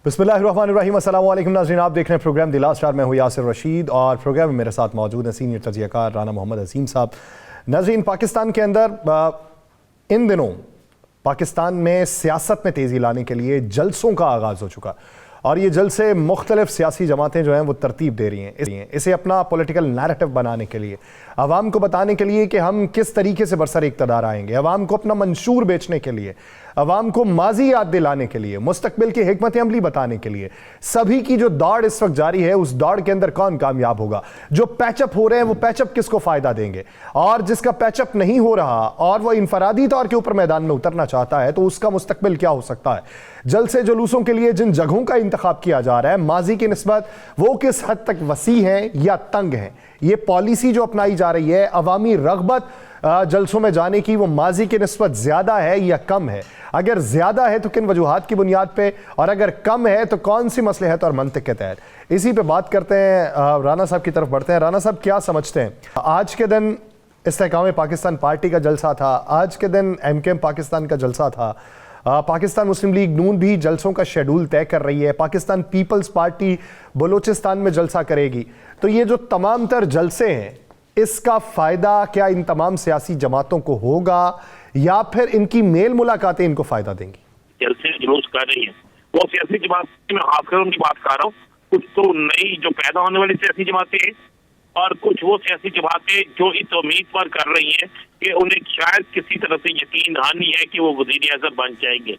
बिस्मिल्लाहिर्रहमानिर्रहीम। अस्सलाम वालेकुम नाज़रीन, आप देख रहे हैं प्रोग्राम द लास्ट आवर। मैं हूँ यासिर रशीद और प्रोग्राम में मेरे साथ मौजूद हैं सीनियर तजज़ियाकार राना मोहम्मद अज़ीम साहब। नाज़रीन, पाकिस्तान के अंदर इन दिनों पाकिस्तान में सियासत में तेज़ी लाने के लिए जलसों का आगाज़ हो चुका और ये जलसे मुख्तलिफ सियासी जमातें जो हैं वो तरतीब दे रही हैं इसे अपना पॉलिटिकल नैरेटिव बनाने के लिए, आवाम को बताने के लिए कि हम किस तरीके से बरसर इक़्तिदार आएंगे, आवाम को अपना मंशूर बेचने के लिए, आवाम को माजी याद दिलाने के लिए, मुस्तकबिल की हिकमत अमली बताने के लिए। सभी की जो दौड़ इस वक्त जारी है, उस दौड़ के अंदर कौन कामयाब होगा, जो पैचअप हो रहे हैं वो पैचअप किसको फायदा देंगे, और जिसका पैचअप नहीं हो रहा और वह इनफरादी तौर के ऊपर मैदान में उतरना चाहता है तो उसका मुस्तकबिल क्या हो सकता है। जलसे जुलूसों के लिए जिन जगहों का इंतखाब किया जा रहा है, माजी की निस्बत वो किस हद तक वसी हैं या तंग हैं। ये पॉलिसी जो अपनाई जा रही है, अवामी रग़बत जलसों में जाने की, वो माजी की निस्बत ज़्यादा है या कम है। अगर ज़्यादा है तो किन वजूहात की बुनियाद पे, और अगर कम है तो कौन सी मसलहत और मंतिक के तहत। इसी पे बात करते हैं। राना साहब की तरफ बढ़ते हैं। राना साहब, क्या समझते हैं, आज के दिन इस्तेहकाम पाकिस्तान पार्टी का जलसा था, आज के दिन MKM पाकिस्तान का जलसा था, पाकिस्तान मुस्लिम लीग नून भी जलसों का शेड्यूल तय कर रही है, पाकिस्तान पीपल्स पार्टी बलूचिस्तान में जलसा करेगी। तो ये जो तमाम तर जलसे हैं, इसका फ़ायदा क्या इन तमाम सियासी जमातों को होगा या फिर इनकी मेल मुलाकातें इनको फ़ायदा देंगी? जलसे जुलूस कर रही है वो सियासी जमातें, मैं खासकर उनकी बात कर रहा हूँ। कुछ तो नई जो पैदा होने वाली सियासी जमातें हैं और कुछ वो सियासी जमातें जो इस उम्मीद पर कर रही हैं कि उन्हें शायद किसी तरह से यकीन दहानी है कि वो वज़ीर आज़म बन जाएंगे।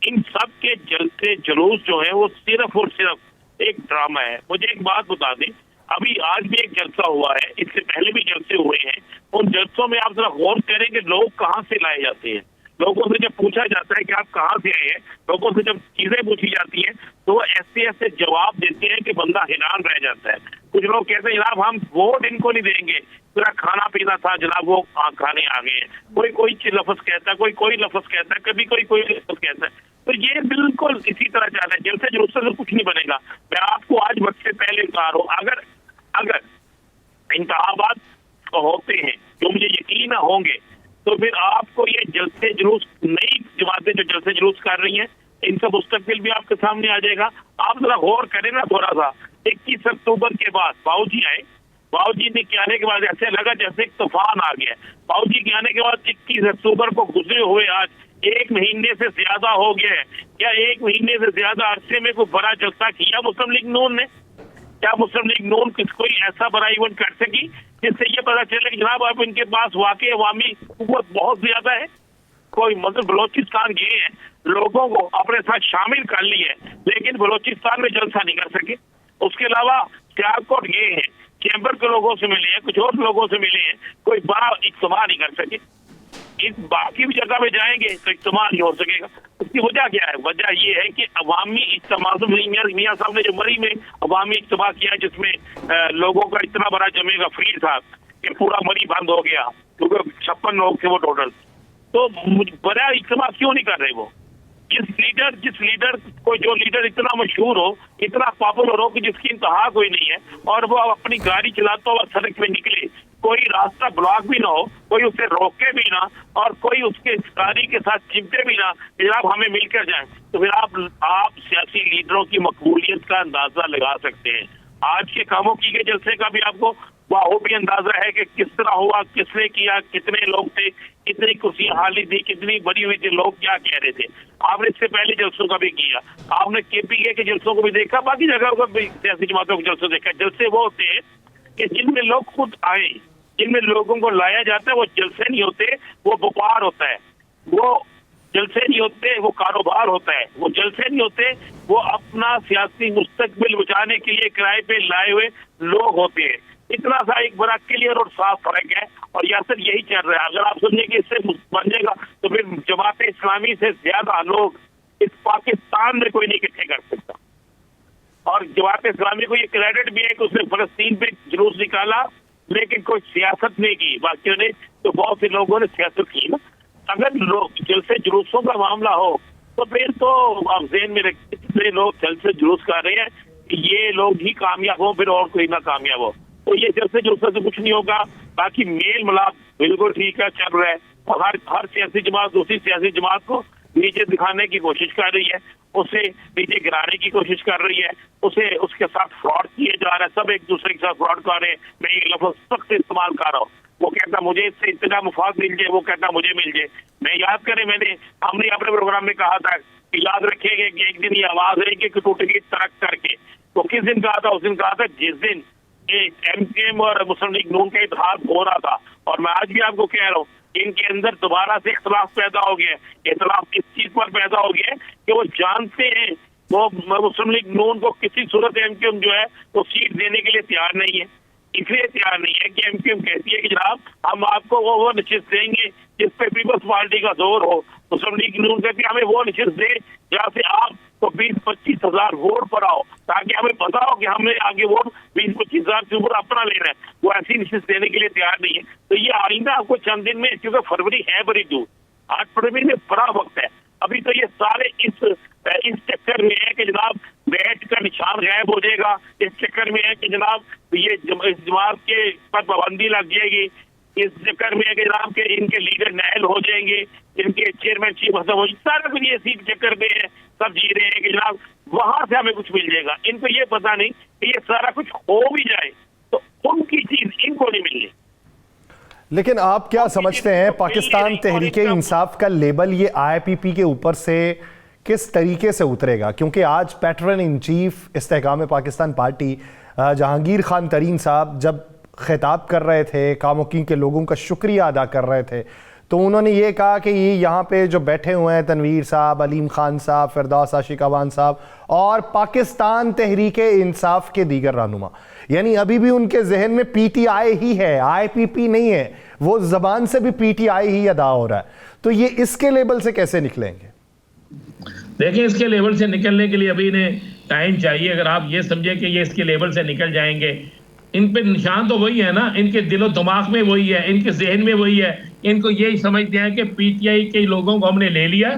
इन सब के जलसे जुलूस जो है वो सिर्फ और सिर्फ एक ड्रामा है। मुझे एक बात बता दें, अभी आज भी एक जलसा हुआ है, इससे पहले भी जलसे हुए हैं। उन जलसों में आप जरा गौर करें कि लोग कहाँ से लाए जाते हैं। लोगों से जब पूछा जाता है कि आप कहाँ से आए हैं, लोगों से जब चीजें पूछी जाती हैं तो वो ऐसे ऐसे जवाब देते हैं कि बंदा हैरान रह जाता है। कुछ लोग कहते हैं जनाब हम वोट इनको नहीं देंगे, पूरा खाना पीना था जनाब वो खाने आ गए हैं। कोई लफ्ज कहता है, कोई लफ्ज कहता है, कभी कोई लफ्ज कहता है। तो ये बिल्कुल इसी तरह जा रहा है। जलसे जुलूस से कुछ नहीं बनेगा। मैं आपको आज वक्त से पहले बता रहा हूँ, अगर इंतखाबात होते हैं जो मुझे यकीन होंगे, तो फिर आपको ये जलसे जुलूस, नई जमातें जो जलसे जुलूस कर रही हैं, इनका मुस्तकबिल भी आपके सामने आ जाएगा। आप जरा गौर करें ना थोड़ा सा। 21 अक्टूबर के बाद बाबूजी आए, बाबूजी ने के आने के बाद ऐसे लगा जैसे एक तूफान आ गया। बाबूजी के आने के बाद 21 अक्टूबर को गुजरे हुए आज 1 महीने से ज्यादा हो गया है। क्या 1 महीने से ज्यादा अरसे में कोई बड़ा जलसा किया मुस्लिम लीग नून ने? क्या मुस्लिम लीग नून कोई ऐसा बड़ा इवेंट कर सकी जिससे ये पता चले कि जनाब अब इनके पास वाकई अवामी कुव्वत बहुत ज्यादा है? कोई मतलब बलोचिस्तान गए हैं, लोगों को अपने साथ शामिल कर लिए है, लेकिन बलोचिस्तान में जलसा नहीं कर सके। उसके अलावा सियालकोट गए हैं, चैम्बर के लोगों से मिले हैं, कुछ और लोगों से मिले हैं, कोई बड़ा इज्तिमा नहीं कर सके। इस बाकी भी जगह में जाएंगे तो इज्तिमा नहीं हो सकेगा। उसकी वजह क्या है? वजह ये है कि अवामी इज्तिमा, मियां साहब ने जो मरी में अवामी इज्तिमा किया जिसमें लोगों का इतना बड़ा जमेगा फ्री था कि पूरा मरी बंद हो गया, क्योंकि 56 लोग थे वो टोटल। तो बड़ा इज्तिमा क्यों नहीं कर रहे वो? जिस लीडर को, जो लीडर इतना मशहूर हो, इतना पॉपुलर हो कि जिसकी इंतहा कोई नहीं है, और वो अपनी गाड़ी चलाता हुआ सड़क पे निकले, कोई रास्ता ब्लॉक भी ना हो, कोई उसे रोके भी ना, और कोई उसके गाड़ी के साथ चिपके भी ना कि आप हमें मिलकर जाएं, तो फिर आप सियासी लीडरों की मकबूलियत का अंदाजा लगा सकते हैं। आज के कामों की के जलसे का भी आपको वो भी अंदाजा है कि किस तरह हुआ, किसने किया, कितने लोग थे, कितनी कुर्सियां खाली थी, कितनी बड़ी हुई थी, लोग क्या कह रहे थे। आपने इससे पहले जलसों का भी किया, आपने KPK के जलसों को भी देखा, बाकी जगह को भी सियासी जमातों के जलसों देखा। जलसे वो होते हैं कि जिनमें लोग खुद आए, जिनमें लोगों को लाया जाता है, वो जलसे नहीं होते, वो व्यापार होता है। वो जलसे नहीं होते, वो कारोबार होता है। वो जलसे नहीं होते, वो अपना सियासी मुस्तकबिल बचाने के लिए किराए पे लाए हुए लोग होते हैं। इतना सा एक बड़ा क्लियर और साफ फर्क है, और यासर यही चल रहा है। अगर आप समझे कि इससे बनेगा तो फिर जमात इस्लामी से ज्यादा लोग इस पाकिस्तान में कोई नहीं इकट्ठे कर सकता। और जमात इस्लामी को ये क्रेडिट भी है कि उसने फलस्तीन पे जुलूस निकाला, लेकिन कोई सियासत नहीं की। बाकियों ने तो, बहुत से लोगों ने सियासत की ना। अगर लोग जलसे जुलूसों का मामला हो तो फिर तो आप ज़हन में रखिए, जितने लोग जलसे जुलूस कर रहे हैं ये लोग ही कामयाब हो, फिर और कोई ना कामयाब हो। तो ये जलसे जुलूस से कुछ नहीं होगा। बाकी मेल मिलाप बिल्कुल ठीक है, चल रहा है, और हर सियासी जमात दूसरी सियासी जमात को नीचे दिखाने की कोशिश कर रही है, उसे नीचे गिराने की कोशिश कर रही है, उसे उसके साथ फ्रॉड किए जा रहा है, सब एक दूसरे के साथ फ्रॉड कर रहे हैं। मैं ये लफ्ज सख्त इस्तेमाल कर रहा हूँ। वो कहता मुझे इससे इतना मुफाद मिल जाए, वो कहता मुझे मिल जाए। मैं याद करें, हमने अपने प्रोग्राम में कहा था कि याद रखेंगे कि एक दिन ये आवाज रहेगी कि टूटेगी तरक करके। तो किस दिन कहा था? उस दिन कहा था जिस दिन एमकेएम और मुस्लिम लीग नून का इत्तेहाद हो रहा था। और मैं आज भी आपको कह रहा हूँ, इनके अंदर दोबारा से इख्तलाफ पैदा हो गया। इख्तलाफ इस चीज पर पैदा हो गया कि वो जानते हैं वो मुस्लिम लीग नून को किसी सूरत एमकेएम जो है वो सीट देने के लिए तैयार नहीं है। इसलिए तैयार नहीं है कि एमकेएम कहती है कि जनाब हम आपको वो नशिस्त देंगे जिस पे पीपल्स पार्टी का जोर हो। मुस्लिम लीग नून कहती है हमें वो नशिस्त दे जहाँ से आप तो 20-25 हजार वोट पर आओ, ताकि हमें पता हो कि हमने आगे वोट 20-25 हजार से ऊपर अपना लेना है। वो ऐसी नशिस्त देने के लिए तैयार नहीं है। तो ये आइंदा आपको चंद दिन में, क्योंकि फरवरी है बड़ी दूर, 8 फरवरी में बड़ा वक्त है। अभी तो ये सारे इस चक्कर में है कि जनाब बैठ का निशान गायब हो जाएगा। इस चक्कर में है कि जनाब ये इस जमात के पर पाबंदी लग जाएगी। इस चक्कर में है कि जनाब के इनके लीडर नायल हो जाएंगे, इनके चेयरमैन चीफ खत्म हो जाएंगे। सारा कुछ ये इसी चक्कर में है, सब जी रहे हैं कि जनाब वहां से हमें कुछ मिल जाएगा। इनको ये पता नहीं कि ये सारा कुछ हो भी जाए तो उनकी चीज इनको नहीं मिलनी। लेकिन आप क्या समझते हैं, पाकिस्तान तहरीके इंसाफ का लेबल ये आईपीपी के ऊपर से किस तरीके से उतरेगा? क्योंकि आज patron in chief Istehkam Pakistan party Jahangir Khan Tareen साहब जब खिताब कर रहे थे, कामोकी के लोगों का शुक्रिया अदा कर रहे थे, तो उन्होंने ये कहा कि ये यहाँ पे जो बैठे हुए हैं तनवीर साहब, अलीम खान साहब, फिरदौस आशिक अवान साहब और पाकिस्तान तहरीके इंसाफ के दीगर रहनुमा, यानी अभी भी उनके जहन में पीटीआई ही है, आईपीपी नहीं है। वो जबान से भी पीटीआई ही अदा हो रहा है। तो ये इसके लेवल से कैसे निकलेंगे? देखिए, इसके लेवल से निकलने के लिए अभी इन्हें टाइम चाहिए। अगर आप ये समझे कि ये इसके लेवल से निकल जाएंगे, इन पे निशान तो वही है ना, इनके दिलो दिमाग में वही है, इनके जहन में वही है। इनको यही समझते हैं कि पीटीआई के लोगों को हमने ले लिया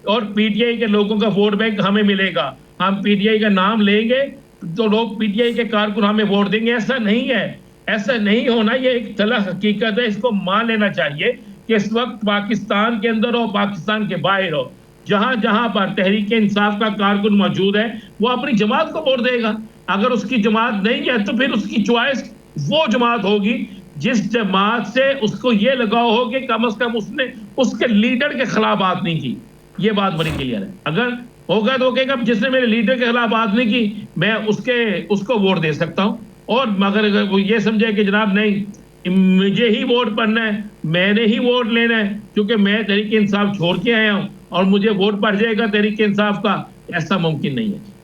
और पीटीआई के लोगों का वोट बैंक हमें मिलेगा, हम पीटीआई का नाम लेंगे तो लोग पीटीआई के कारकुन हमें वोट देंगे। ऐसा नहीं है, ऐसा नहीं होना। ये एक तलख हकीकत है, इसको मान लेना चाहिए कि इस वक्त पाकिस्तान के अंदर हो, पाकिस्तान के बाहर हो, जहां जहां पर तहरीक इंसाफ का कारकुन मौजूद है वो अपनी जमात को वोट देगा। अगर उसकी जमात नहीं है तो फिर उसकी चॉइस वो जमात होगी जिस जमात से उसको ये लगाव हो कि कम से कम उसने उसके लीडर के खिलाफ बात नहीं की। ये बात बड़ी क्लियर है। अगर होगा तो कहेगा जिसने मेरे लीडर के खिलाफ बात नहीं की मैं उसको वोट दे सकता हूं। और मगर वो ये समझे कि जनाब नहीं, मुझे ही वोट पड़ना है, मैंने ही वोट लेना है क्योंकि मैं तहरीक इंसाफ छोड़ के आया हूं और मुझे वोट पड़ जाएगा तहरीक इंसाफ का, ऐसा मुमकिन नहीं है।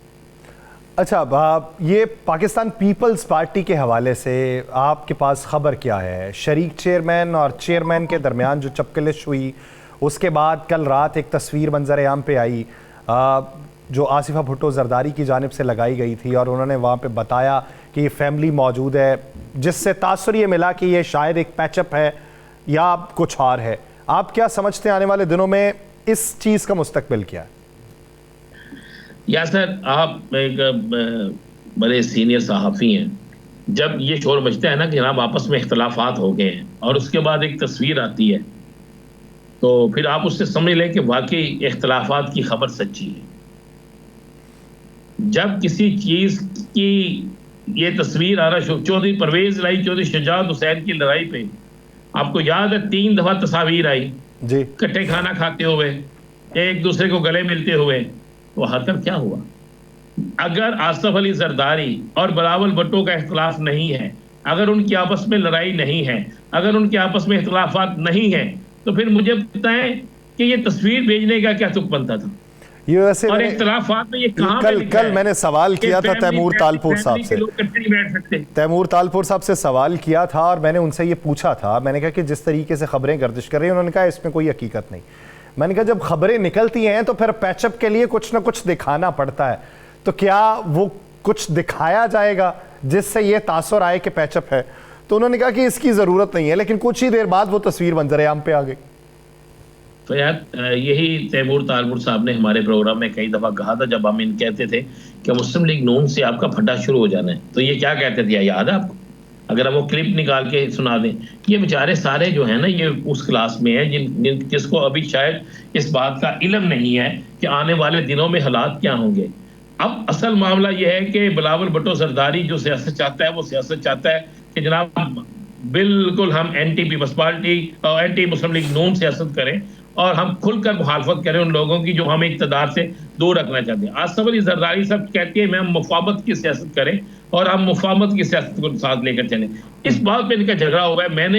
अच्छा, ये पाकिस्तान पीपल्स पार्टी के हवाले से आपके पास खबर क्या है? शरीक चेयरमैन और चेयरमैन के दरमियान जो चपकलिश हुई, उसके बाद कल रात एक तस्वीर मंजर आम पे आई जो आसिफा भुट्टो जरदारी की जानिब से लगाई गई थी और उन्होंने वहाँ पे बताया कि ये फैमिली मौजूद है, जिससे तासुर ये मिला कि ये शायद एक पैचअप है या कुछ और है। आप क्या समझते हैं आने वाले दिनों में इस चीज़ का मुस्तकबिल क्या है? या सर, आप एक बड़े सीनियर सहाफ़ी हैं, जब ये शोर मचता है ना कि जनाब आपस में इख्तलाफात हो गए हैं और उसके बाद एक तस्वीर आती है तो फिर आप उससे समझ लें कि वाकई इख्तलाफात की खबर सच्ची है। जब किसी चीज़ की ये तस्वीर आ रहा, चौधरी परवेज़ लाई, चौधरी शुजात हुसैन की लड़ाई पे आपको याद है 3 दफ़ा तस्वीर आई जी, इकट्ठे खाना खाते हुए, एक दूसरे को गले मिलते हुए। तो हरकत क्या हुआ? अगर आसिफ अली जरदारी और बिलावल भुट्टो का इख्तलाफ नहीं है, अगर उनकी आपस में लड़ाई नहीं है, अगर उनके आपस में इख्तलाफात नहीं है, तो फिर मुझे बताएं कि ये तस्वीर भेजने का क्या तुक बनता था? ये वैसे और इख्तलाफात में ये कहां कल मैंने सवाल किया था तैमूर तालपुर साहब से, तैमूर तालपुर साहब से सवाल किया था और मैंने उनसे ये पूछा था, मैंने कहा कि जिस तरीके से खबरें गर्दिश कर रही हैं, उन्होंने कहा इसमें कोई हकीकत नहीं। मैंने कहा जब खबरें निकलती हैं तो फिर पैचअप के लिए कुछ ना कुछ दिखाना पड़ता है, तो क्या वो कुछ दिखाया जाएगा जिससे ये तासुर आए कि पैचअप है? तो उन्होंने कहा कि इसकी ज़रूरत नहीं है, लेकिन कुछ ही देर बाद वो तस्वीर मंजर आम पे आ गई। तो यार यही तैमूर तालपुर साहब ने हमारे प्रोग्राम में कई दफ़ा कहा था, जब हम इन कहते थे कि मुस्लिम लीग नून से आपका फटा शुरू हो जाना है, तो ये क्या कहते थे याद है आपको? अगर हम वो क्लिप निकाल के सुना दें। ये बेचारे सारे जो है ना, ये उस क्लास में है जिसको अभी शायद इस बात का इल्म नहीं है कि आने वाले दिनों में हालात क्या होंगे। अब असल मामला ये है कि बिलावल भुट्टो जरदारी जो सियासत चाहता है, वो सियासत चाहता है कि जनाब बिल्कुल हम एंटी पीपल्स पार्टी और एंटी मुस्लिम लीग नून सियासत करें और हम खुलकर मुखालफत करें उन लोगों की जो हमें इक़्तिदार से दूर रखना चाहते हैं। आसफ अली जरदारी साहब कहते हैं हम मुफाहमत की सियासत करें और हम मुफाहमत की सियासत को साथ लेकर चलें। इस बात पे इनका झगड़ा हुआ है।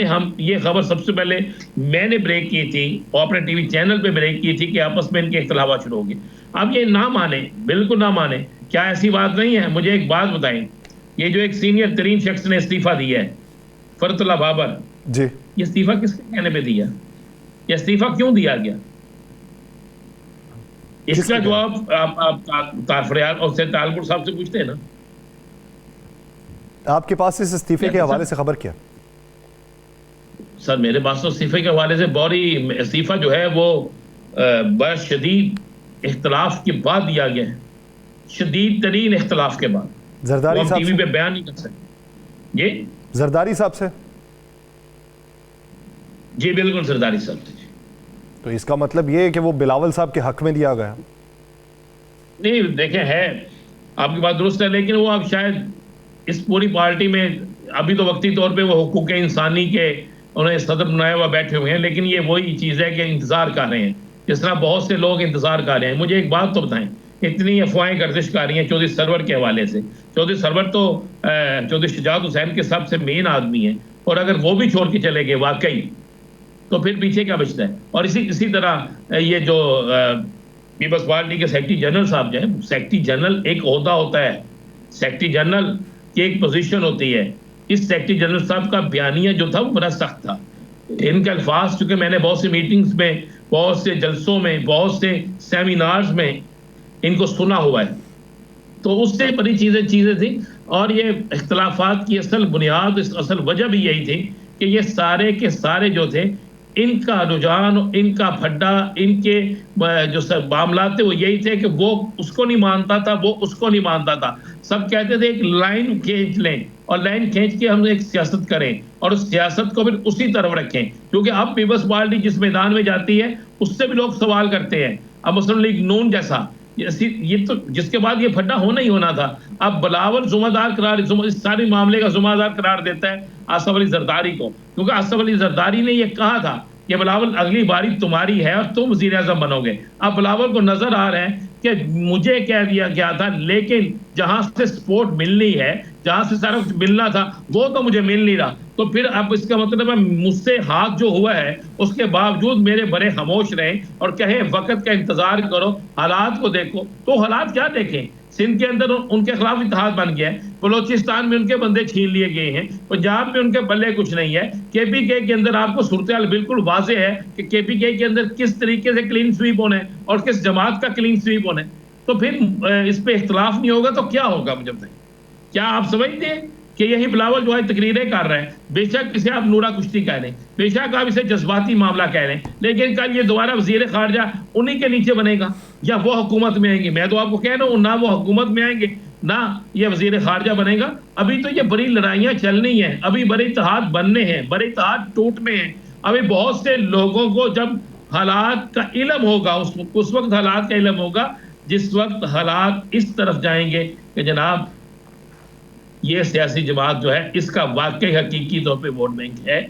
ये खबर सबसे पहले मैंने ब्रेक की थी और अपने टीवी चैनल पे ब्रेक की थी कि आपस में इनके इख्तिलाफ शुरू हो गए। अब ये ना माने, बिल्कुल ना माने, क्या ऐसी बात नहीं है? मुझे एक बात बताएं, ये जो एक सीनियर तरीन शख्स ने इस्तीफा दिया है, फरतुल्लाह बाबर जी, ये इस्तीफा किसके कहने पे दिया? ये इस्तीफा क्यों दिया गया? इसका जवाब आप तारफरियाल और सैयद तालपुर साहब से पूछते हैं ना। आपके पास इस इस्तीफे के हवाले से खबर क्या? सर मेरे पास तो इस्तीफे के हवाले से बड़ी इस्तीफा जो है वो बड़ा शदीद इख्तलाफ के बाद दिया गया है, शदीद तरीन इख्तलाफ के बाद। जरदारी साहब टीवी पे बयान नहीं कर सकते। ये जरदारी साहब से? जी बिल्कुल जरदारी साहब से। तो इसका मतलब ये है कि वो बिलावल साहब के हक में दिया गया? नहीं देखें, है आपकी बात दुरुस्त है, लेकिन वो अब शायद इस पूरी पार्टी में अभी तो वक्ती तौर पे वो हुकूक इंसानी के उन्हें सदर बनाया हुआ बैठे हुए हैं, लेकिन ये वही चीज़ है कि इंतज़ार कर रहे हैं, जिस तरह बहुत से लोग इंतज़ार कर रहे हैं। मुझे एक बात तो बताएं, इतनी अफवाहें गर्दिश कर रही हैं चौधरी सरवर के हवाले से। चौधरी सरवर तो चौधरी शुजात हुसैन के सबसे मेन आदमी है, और अगर वो भी छोड़ के चले गए वाकई, तो फिर पीछे क्या बचता है? और इसी तरह ये जो पीपल्स पार्टी के सेक्रेटरी जनरल साहब जो है, सेक्रेटरी जनरल एक ओहदा होता है, सेक्रेटरी जनरल की एक पोजीशन होती है। इस सेक्रेटरी जनरल साहब का बयानिया जो था वो बड़ा सख्त था। इनके अल्फाज, चूंकि मैंने बहुत सी मीटिंग्स में, बहुत से जलसों में, बहुत से सेमिनार्स में इनको सुना हुआ है, तो उससे बड़ी चीज़ें थी। और ये इख्तलाफात की असल बुनियाद, असल वजह भी यही थी कि ये सारे के सारे जो थे, इनका रुझान, इनका फड्डा, इनके जो सब मामला थे वो यही थे कि वो उसको नहीं मानता था, वो उसको नहीं मानता था। सब कहते थे एक लाइन खींच लें और लाइन खींच के हम एक सियासत करें और उस सियासत को फिर उसी तरफ रखें, क्योंकि अब पीपल्स पार्टी जिस मैदान में जाती है उससे भी लोग सवाल करते हैं। अब मुस्लिम लीग नून जैसा ये तो जिसके बाद ये फड्डा होना ही होना था, अब बिलावल जुम्मेदार करार, इस सारे मामले का जुम्मेदार करार देता है आसफ अली जरदारी को, क्योंकि आसफ अली जरदारी ने ये कहा था कि बिलावल अगली बारी तुम्हारी है और तुम वज़ीर आज़म बनोगे। अब बिलावल को नजर आ रहा है कि मुझे कह दिया गया था, लेकिन जहां से सपोर्ट मिलनी है, जहां से सारा कुछ मिलना था, वो तो मुझे मिल नहीं रहा। तो फिर अब इसका मतलब है मुझसे हाथ जो हुआ है उसके बावजूद मेरे बड़े खामोश रहे और कहे वक्त का इंतजार करो, हालात को देखो। तो हालात क्या देखें? सिंध के अंदर उनके खिलाफ इत्तेहाद बन गया है, बलोचिस्तान में उनके बंदे छीन लिए गए हैं, पंजाब में उनके बल्ले कुछ नहीं है, केपीके के अंदर आपको सूरत बिल्कुल वाज़ेह है कि केपीके के अंदर किस तरीके से क्लीन स्वीप होना है और किस जमात का क्लीन स्वीप होना है। तो फिर इस पे इख्तलाफ नहीं होगा तो क्या होगा? मुझे बताइए, क्या आप समझते हैं कि यही बिलावल जो है तकरीरें कर रहे हैं? बेशक इसे आप नूरा कुश्ती कह लें, बेशक आप इसे जज्बाती मामला कह लें, लेकिन कल ये दोबारा वज़ीर ख़ारजा उन्हीं के नीचे बनेगा या वो हुकूमत में आएंगे। मैं तो आपको कह रहा हूँ, ना वो हुकूमत में आएंगे ना ये वज़ीर ख़ारजा बनेगा। अभी तो ये बड़ी लड़ाइयाँ चलनी हैं, अभी बड़े इत्तेहाद बनने हैं, बड़े इत्तेहाद टूटने हैं। अभी बहुत से लोगों को जब हालात का इल्म होगा, उस वक्त हालात का इल्म होगा जिस वक्त हालात इस तरफ जाएंगे कि जनाब ये सियासी जमात जो है इसका वाकई हकीकी तौर पे वोट बैंक है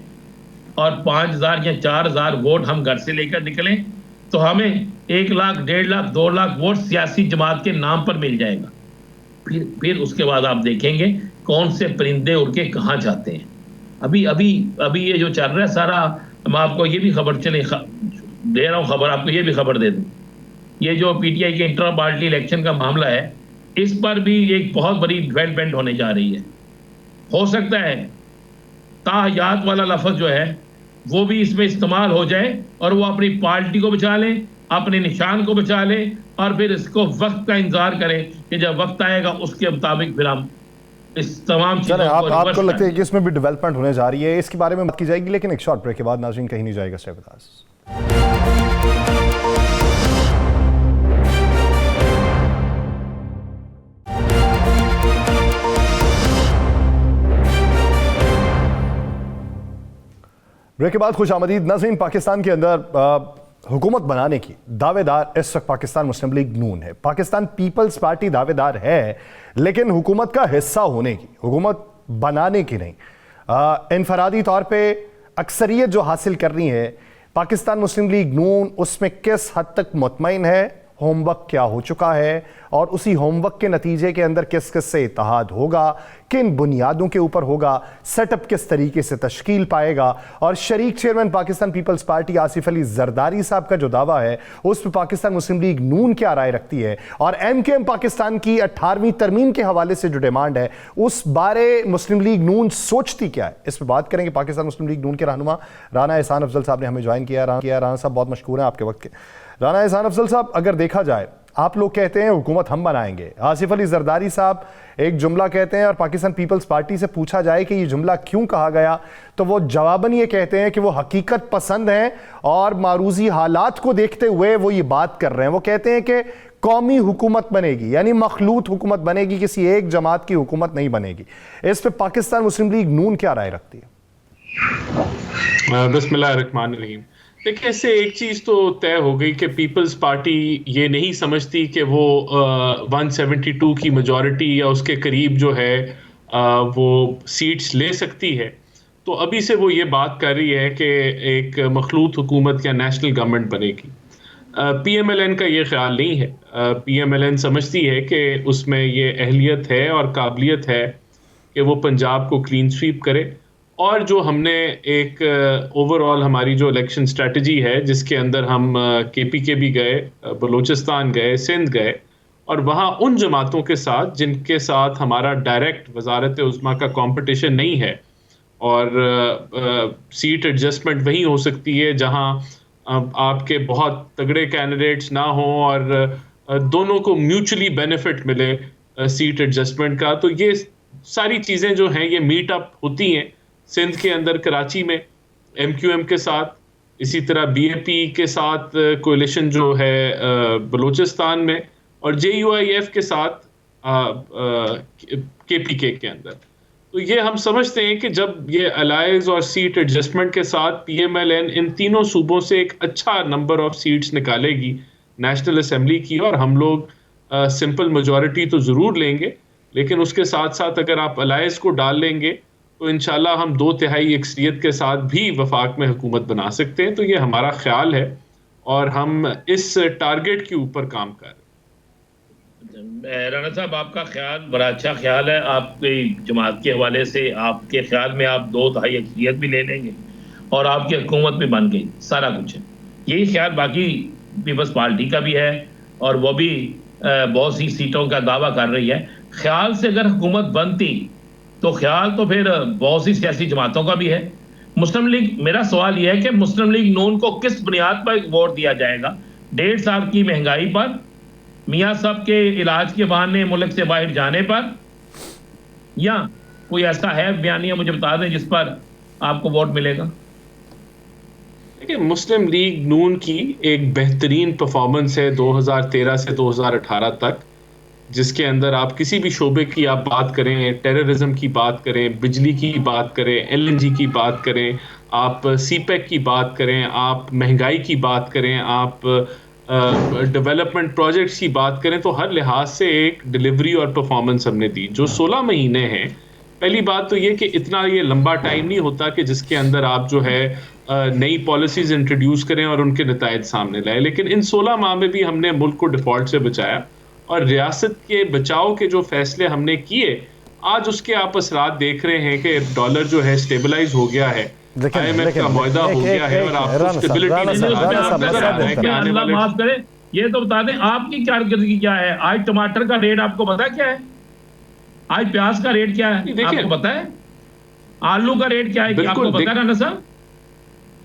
और 5,000 या 4,000 वोट हम घर से लेकर निकलें तो हमें 1 लाख, 1.5 लाख, 2 लाख वोट सियासी जमात के नाम पर मिल जाएगा। फिर उसके बाद आप देखेंगे कौन से परिंदे उड़ के कहाँ जाते हैं। अभी ये जो चल रहा है सारा, मैं आपको ये भी खबर दे रहा हूँ, खबर आपको ये भी खबर दे दूँ, ये जो पीटीआई के इंटर पार्टी इलेक्शन का मामला है, इस पर भी एक बहुत बड़ी डेवलपमेंट होने जा रही है। हो सकता है ताहयात वाला लफ्ज़ जो है वो भी इसमें इस्तेमाल हो जाए और वो अपनी पार्टी को बचा लें, अपने निशान को बचा लें और फिर इसको वक्त का इंतजार करें कि जब वक्त आएगा उसके मुताबिक फिर हम इस तमाम चीज़ों को आपको लगता है कि इसमें भी डेवलपमेंट होने जा रही है? इसके बारे में बात की जाएगी, लेकिन एक शॉर्ट ब्रेक के बाद। नाज़रीन कहीं नहीं जाएगा, स्टे विद अस। ब्रेक के बाद खुश आमदीद नाज़रीन। पाकिस्तान के अंदर हुकूमत बनाने की दावेदार इस वक्त पाकिस्तान मुस्लिम लीग नून है। पाकिस्तान पीपल्स पार्टी दावेदार है, लेकिन हुकूमत का हिस्सा होने की, हुकूमत बनाने की नहीं। इनफरादी तौर पे अक्सरियत जो हासिल करनी है पाकिस्तान मुस्लिम लीग नून, उसमें किस हद तक मुतमईन है, होमवर्क क्या हो चुका है और उसी होमवर्क के नतीजे के अंदर किस किस से इत्तेहाद होगा, किन बुनियादों के ऊपर होगा, सेटअप किस तरीके से तश्कील पाएगा। और शरीक चेयरमैन पाकिस्तान पीपल्स पार्टी आसिफ अली जरदारी साहब का जो दावा है उस पर पाकिस्तान मुस्लिम लीग नून क्या राय रखती है, और MKM पाकिस्तान की 18वीं तरमीम के हवाले से जो डिमांड है उस बारे मुस्लिम लीग नून सोचती क्या है, इस पर बात करेंगे। पाकिस्तान मुस्लिम लीग नून के रहनुमा राना एहसान अफजल साहब ने हमें ज्वाइन किया। राना साहब बहुत मशकूर हैं आपके वक्त के। राना एहसान अफजल साहब, अगर देखा जाए आप लोग कहते हैं हुकूमत हम बनाएंगे, आसिफ अली जरदारी साहब एक जुमला कहते हैं और पाकिस्तान पीपल्स पार्टी से पूछा जाए कि ये जुमला क्यों कहा गया तो वो जवाबन ये कहते हैं कि वो हकीकत पसंद हैं और मारूजी हालात को देखते हुए वो ये बात कर रहे हैं। वो कहते हैं कि कौमी हुकूमत बनेगी, यानी मखलूत हुकूमत बनेगी, किसी एक जमात की हुकूमत नहीं बनेगी। इस पर पाकिस्तान मुस्लिम लीग नून क्या राय रखती है? बिस्मिल्लाहिर्रहमानिर्रहीम। देखिए, इससे एक चीज तो तय हो गई कि पीपल्स पार्टी ये नहीं समझती कि वो 172 की मेजॉरिटी या उसके करीब जो है वो सीट्स ले सकती है। तो अभी से वो ये बात कर रही है कि एक मखलूत हुकूमत या नेशनल गवर्नमेंट बनेगी। PMLN का ये ख्याल नहीं है। PMLN समझती है कि उसमें ये अहलियत है और काबिलियत है कि वो पंजाब को क्लीन स्वीप करे। और जो हमने एक ओवरऑल हमारी जो इलेक्शन स्ट्रेटजी है जिसके अंदर हम KPK भी गए, बलूचिस्तान गए, सिंध गए, और वहाँ उन जमातों के साथ जिनके साथ हमारा डायरेक्ट वजारत उज़्मा का कंपटीशन नहीं है, और सीट एडजस्टमेंट वहीं हो सकती है जहाँ आपके बहुत तगड़े कैंडिडेट्स ना हों और दोनों को म्यूचुअली बेनिफिट मिले सीट एडजस्टमेंट का। तो ये सारी चीज़ें जो हैं ये मीट अप होती हैं सिंध के अंदर, कराची में MQM के साथ, इसी तरह BAP के साथ कोalition जो है बलूचिस्तान में, और JUIF के साथ KPK के अंदर। तो ये हम समझते हैं कि जब ये अलायंस और सीट एडजस्टमेंट के साथ PMLN इन तीनों सूबों से एक अच्छा नंबर ऑफ सीट्स निकालेगी नेशनल असेंबली की, और हम लोग सिंपल मेजॉरिटी तो ज़रूर लेंगे, लेकिन उसके साथ साथ अगर आप अलायंस को डाल लेंगे तो इंशाल्लाह हम 2/3 अक्सरियत के साथ भी वफाक में हुकूमत बना सकते हैं। तो ये हमारा ख्याल है और हम इस टारगेट के ऊपर काम कर रहे हैं। राना साहब, आपका ख्याल बड़ा अच्छा ख्याल है। आपकी जमात के हवाले से आपके ख्याल में आप 2/3 अक्सरियत भी ले लेंगे और आपकी हुकूमत भी बन गई, सारा कुछ है। यही ख्याल बाकी पीपल्स पार्टी का भी है और वो भी बहुत सी सीटों का दावा कर रही है। ख्याल से अगर हुकूमत बनती तो ख्याल तो फिर बहुत सी सियासी जमातों का भी है। मुस्लिम लीग, मेरा सवाल यह है कि मुस्लिम लीग नून को किस बुनियाद पर वोट दिया जाएगा? 1.5 साल की महंगाई पर, मियाँ साहब के इलाज के बहाने मुल्क से बाहर जाने पर, या कोई ऐसा है बयानिया मुझे बता दें जिस पर आपको वोट मिलेगा? देखिए, मुस्लिम लीग नून की एक बेहतरीन परफॉर्मेंस है 2013 से 2018 तक, जिसके अंदर आप किसी भी शोबे की आप बात करें, टेररिज्म की बात करें, बिजली की बात करें, LNG की बात करें, आप CPEC की बात करें, आप महंगाई की बात करें, आप डेवलपमेंट प्रोजेक्ट्स की बात करें, तो हर लिहाज से एक डिलीवरी और परफॉर्मेंस हमने दी। जो 16 महीने हैं, पहली बात तो ये कि इतना ये लंबा टाइम नहीं होता कि जिसके अंदर आप जो है नई पॉलिसीज इंट्रोड्यूस करें और उनके नतायज सामने लाए, लेकिन इन 16 माह में भी हमने मुल्क को डिफॉल्ट से बचाया और रियासत के बचाव के जो फैसले हमने किए, आज उसके आप असरात देख रहे हैं कि डॉलर जो है स्टेबलाइज हो गया है, IMF का मुआहदा हो गया है, और आपको स्टेबिलिटी माफ करें, ये तो बता दें आपकी कारकर्दगी क्या है? आज टमाटर का रेट आपको पता क्या है? आज प्याज का रेट क्या है आपको पता है? आलू का रेट क्या है आपको पता है?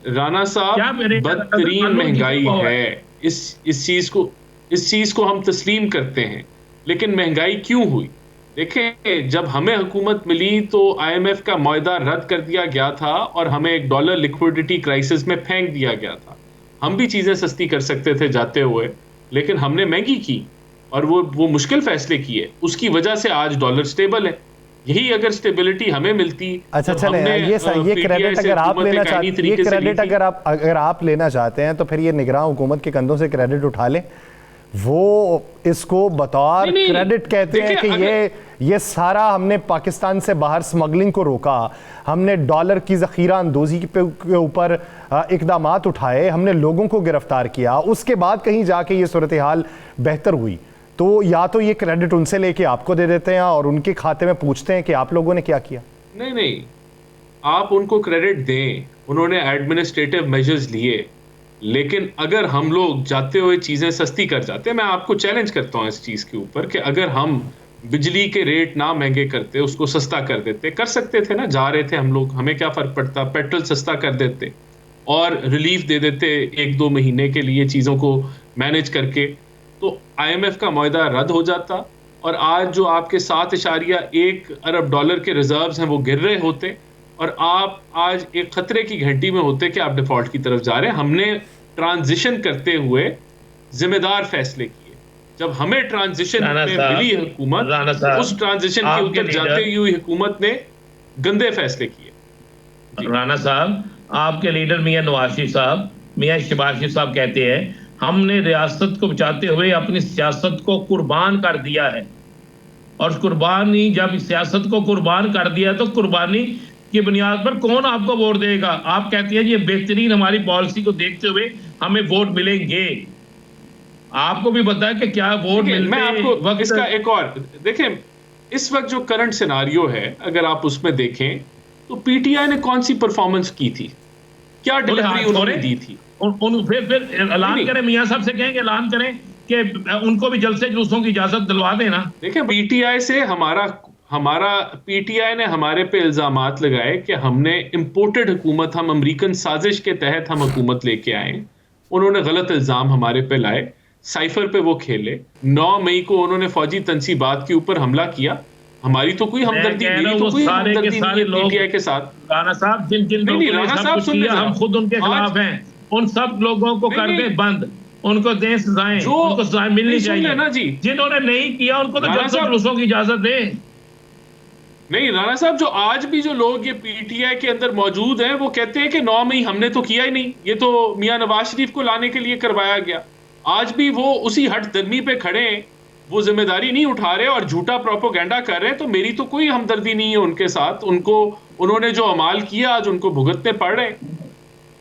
राना साहब, बदतरीन महंगाई है। इस चीज को हम तस्लीम करते हैं, लेकिन महंगाई क्यों हुई? देखें, जब हमें हुकूमत मिली तो IMF का मुआहदा रद्द कर दिया गया था और हमें एक डॉलर लिक्विडिटी क्राइसिस में फेंक दिया गया था। हम भी चीजें सस्ती कर सकते थे जाते हुए, लेकिन हमने महंगी की और वो मुश्किल फैसले किए। उसकी वजह से आज डॉलर स्टेबल है। यही अगर स्टेबिलिटी हमें मिलती, अच्छा जब नहीं, हमने, ये PTI क्रेडिट से अगर आप हुकूमत लेना एक आईनी चाहते, ये तरीके से ली क्रेडिट थी। अगर आप लेना चाहते हैं तो फिर ये निगरान हुकूमत के कंधों से क्रेडिट उठा लें। वो इसको बतौर नहीं, क्रेडिट कहते हैं देखिए, कि ये सारा हमने पाकिस्तान से बाहर स्मगलिंग को रोका, हमने डॉलर की ज़ख़ीरा अंदोज़ी के ऊपर इक़दामात उठाए, हमने लोगों को गिरफ्तार किया, उसके बाद कहीं जाके ये सूरत हाल बेहतर हुई। तो या तो ये क्रेडिट उनसे लेके आपको दे देते हैं और उनके खाते में पूछते हैं कि आप लोगों ने क्या किया। नहीं, आप उनको क्रेडिट दें, उन्होंने एडमिनिस्ट्रेटिव मेजर्स लिए, लेकिन अगर हम लोग जाते हुए चीज़ें सस्ती कर जाते हैं, मैं आपको चैलेंज करता हूँ इस चीज़ के ऊपर कि अगर हम बिजली के रेट ना महंगे करते, उसको सस्ता कर देते, कर सकते थे ना, जा रहे थे हम लोग, हमें क्या फ़र्क पड़ता, पेट्रोल सस्ता कर देते और रिलीफ दे देते 1-2 महीने के लिए चीज़ों को मैनेज करके, तो IMF का मुआहदा रद्द हो जाता और आज जो आपके 7.1 अरब डॉलर के रिजर्व्स हैं वो गिर रहे होते और आप आज एक खतरे की घंटी में होते कि आप डिफॉल्ट की तरफ जा रहे हैं। हमने ट्रांजिशन करते हुए जिम्मेदार फैसले किए। जब हमें ट्रांजिशन में मिली हुकूमत, उस ट्रांजिशन के ऊपर जाते हुए हुकूमत ने गंदे फैसले किए। राणा साहब, आपके लीडर मियां नवाज शरीफ साहब, मियां शहबाज शरीफ साहब कहते हैं हमने रियासत को बचाते हुए अपनी सियासत को कुर्बान कर दिया है, और कुर्बानी, जब सियासत को कुर्बान कर दिया तो कुर्बानी की बुनियाद पर कौन आपको वोट देगा? आप कहते हैं ये बेहतरीन हमारी पॉलिसी को देखते हुए हमें वोट मिलेंगे। आपको भी पता है कि क्या वोट मिलते, मैं आपको इसका एक और देखें, इस वक्त जो करंट सिनारियो है अगर आप उसमें देखें तो पीटीआई ने कौन सी परफॉर्मेंस की थी, क्या डिलीवरी उन्होंने दी थी? फिर ऐलान करें, मियां साहब से कहेंगे ऐलान करें कि उनको भी जलसे जुलूसों की इजाजत दिलवा देना। देखिए, पीटीआई से हमारा पीटीआई ने हमारे पे इल्जामात लगाए कि हमने इंपोर्टेड हुकूमत, हम अमेरिकन साजिश के तहत हम हुकूमत लेके आए। उन्होंने गलत इल्जाम हमारे पे लाए, साइफर पे वो खेले। 9 मई को उन्होंने फौजी तनसीबात के ऊपर हमला किया। हमारी तो कोई हमदर्दी नहीं, तो कोई हमदर्दी नहीं है पीटीआई के साथ। राणा साहब, जिन लोगों ने सब कुछ किया, हम खुद उनके खिलाफ हैं। उन सब लोगों को कर दे बंद, उनको दें सजाएं, उनको सजाएं मिलनी चाहिए ना जी। जिन्होंने नहीं किया उनको तो जलसे जुलूसों की इजाजत दें। नहीं राणा साहब, जो आज भी जो लोग ये पीटीआई के अंदर मौजूद हैं वो कहते हैं कि 9 मई हमने तो किया ही नहीं, ये तो मियां नवाज शरीफ को लाने के लिए करवाया गया। आज भी वो उसी हट दर्मी पे खड़े हैं, वो जिम्मेदारी नहीं उठा रहे और झूठा प्रोपोगेंडा कर रहे हैं। तो मेरी तो कोई हमदर्दी नहीं है उनके साथ। उन्होंने जो अमाल किया आज उनको भुगतने पड़ रहे हैं।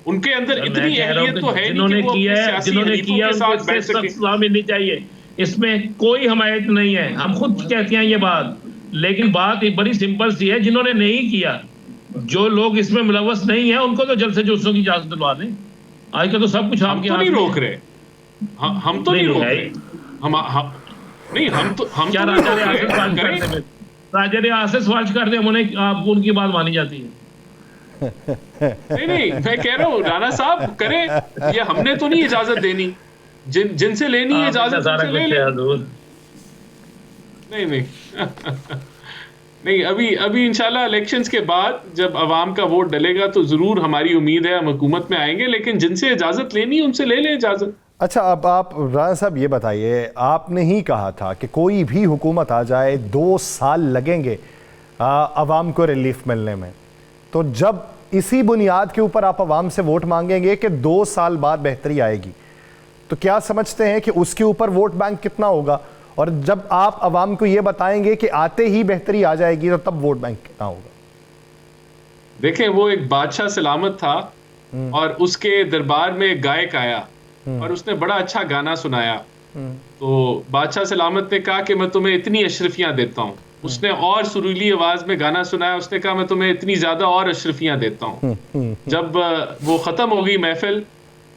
उनके अंदर इतनी अहलियत तो है नहीं कि वो जिन्होंने किया के साथ बैठ सके। मिलनी चाहिए, इसमें कोई हमायत नहीं है। हम खुद कहते हैं ये बात, लेकिन बात एक बड़ी सिंपल सी है, जिन्होंने नहीं किया, जो लोग इसमें मुलव्वस नहीं है, उनको तो जलसे जुलूसों की इजाजत दिलवा दें। आज का तो सब कुछ आपके हाथ में रोक रहे, हम तो नहीं रोक रहे, हम तो क्या राजा रियासत से सवाल करते हैं, उन्हें आप उनकी बात मानी जाती है। नहीं, मैं कह रहा हूँ राणा साहब करें, ये हमने तो नहीं इजाजत देनी, जिनसे लेनी है इजाजत उनसे ले ले। नहीं नहीं, अभी इंशाल्लाह इलेक्शंस के बाद जब अवाम का वोट डलेगा तो जरूर हमारी उम्मीद है हम हुकूमत में आएंगे, लेकिन जिनसे इजाजत लेनी है उनसे ले लें इजाजत। अच्छा, अब आप राणा साहब ये बताइए, आपने ही कहा था कि कोई भी हुकूमत आ जाए 2 साल लगेंगे अवाम को रिलीफ मिलने में, तो जब इसी बुनियाद के ऊपर आप अवाम से वोट मांगेंगे कि 2 साल बाद बेहतरी आएगी, तो क्या समझते हैं कि उसके ऊपर वोट बैंक कितना होगा? और जब आप अवाम को ये बताएंगे कि आते ही बेहतरी आ जाएगी, तो तब वोट बैंक कितना होगा? देखें, वो एक बादशाह सलामत था और उसके दरबार में एक गायक आया और उसने बड़ा अच्छा गाना सुनाया। तो बादशाह सलामत ने कहा कि मैं तुम्हें इतनी अशरफियां देता हूँ। उसने और सुरीली आवाज में गाना सुनाया, उसने कहा मैं तुम्हें इतनी ज्यादा और अशरफियां देता हूँ। जब वो खत्म हो गई महफिल,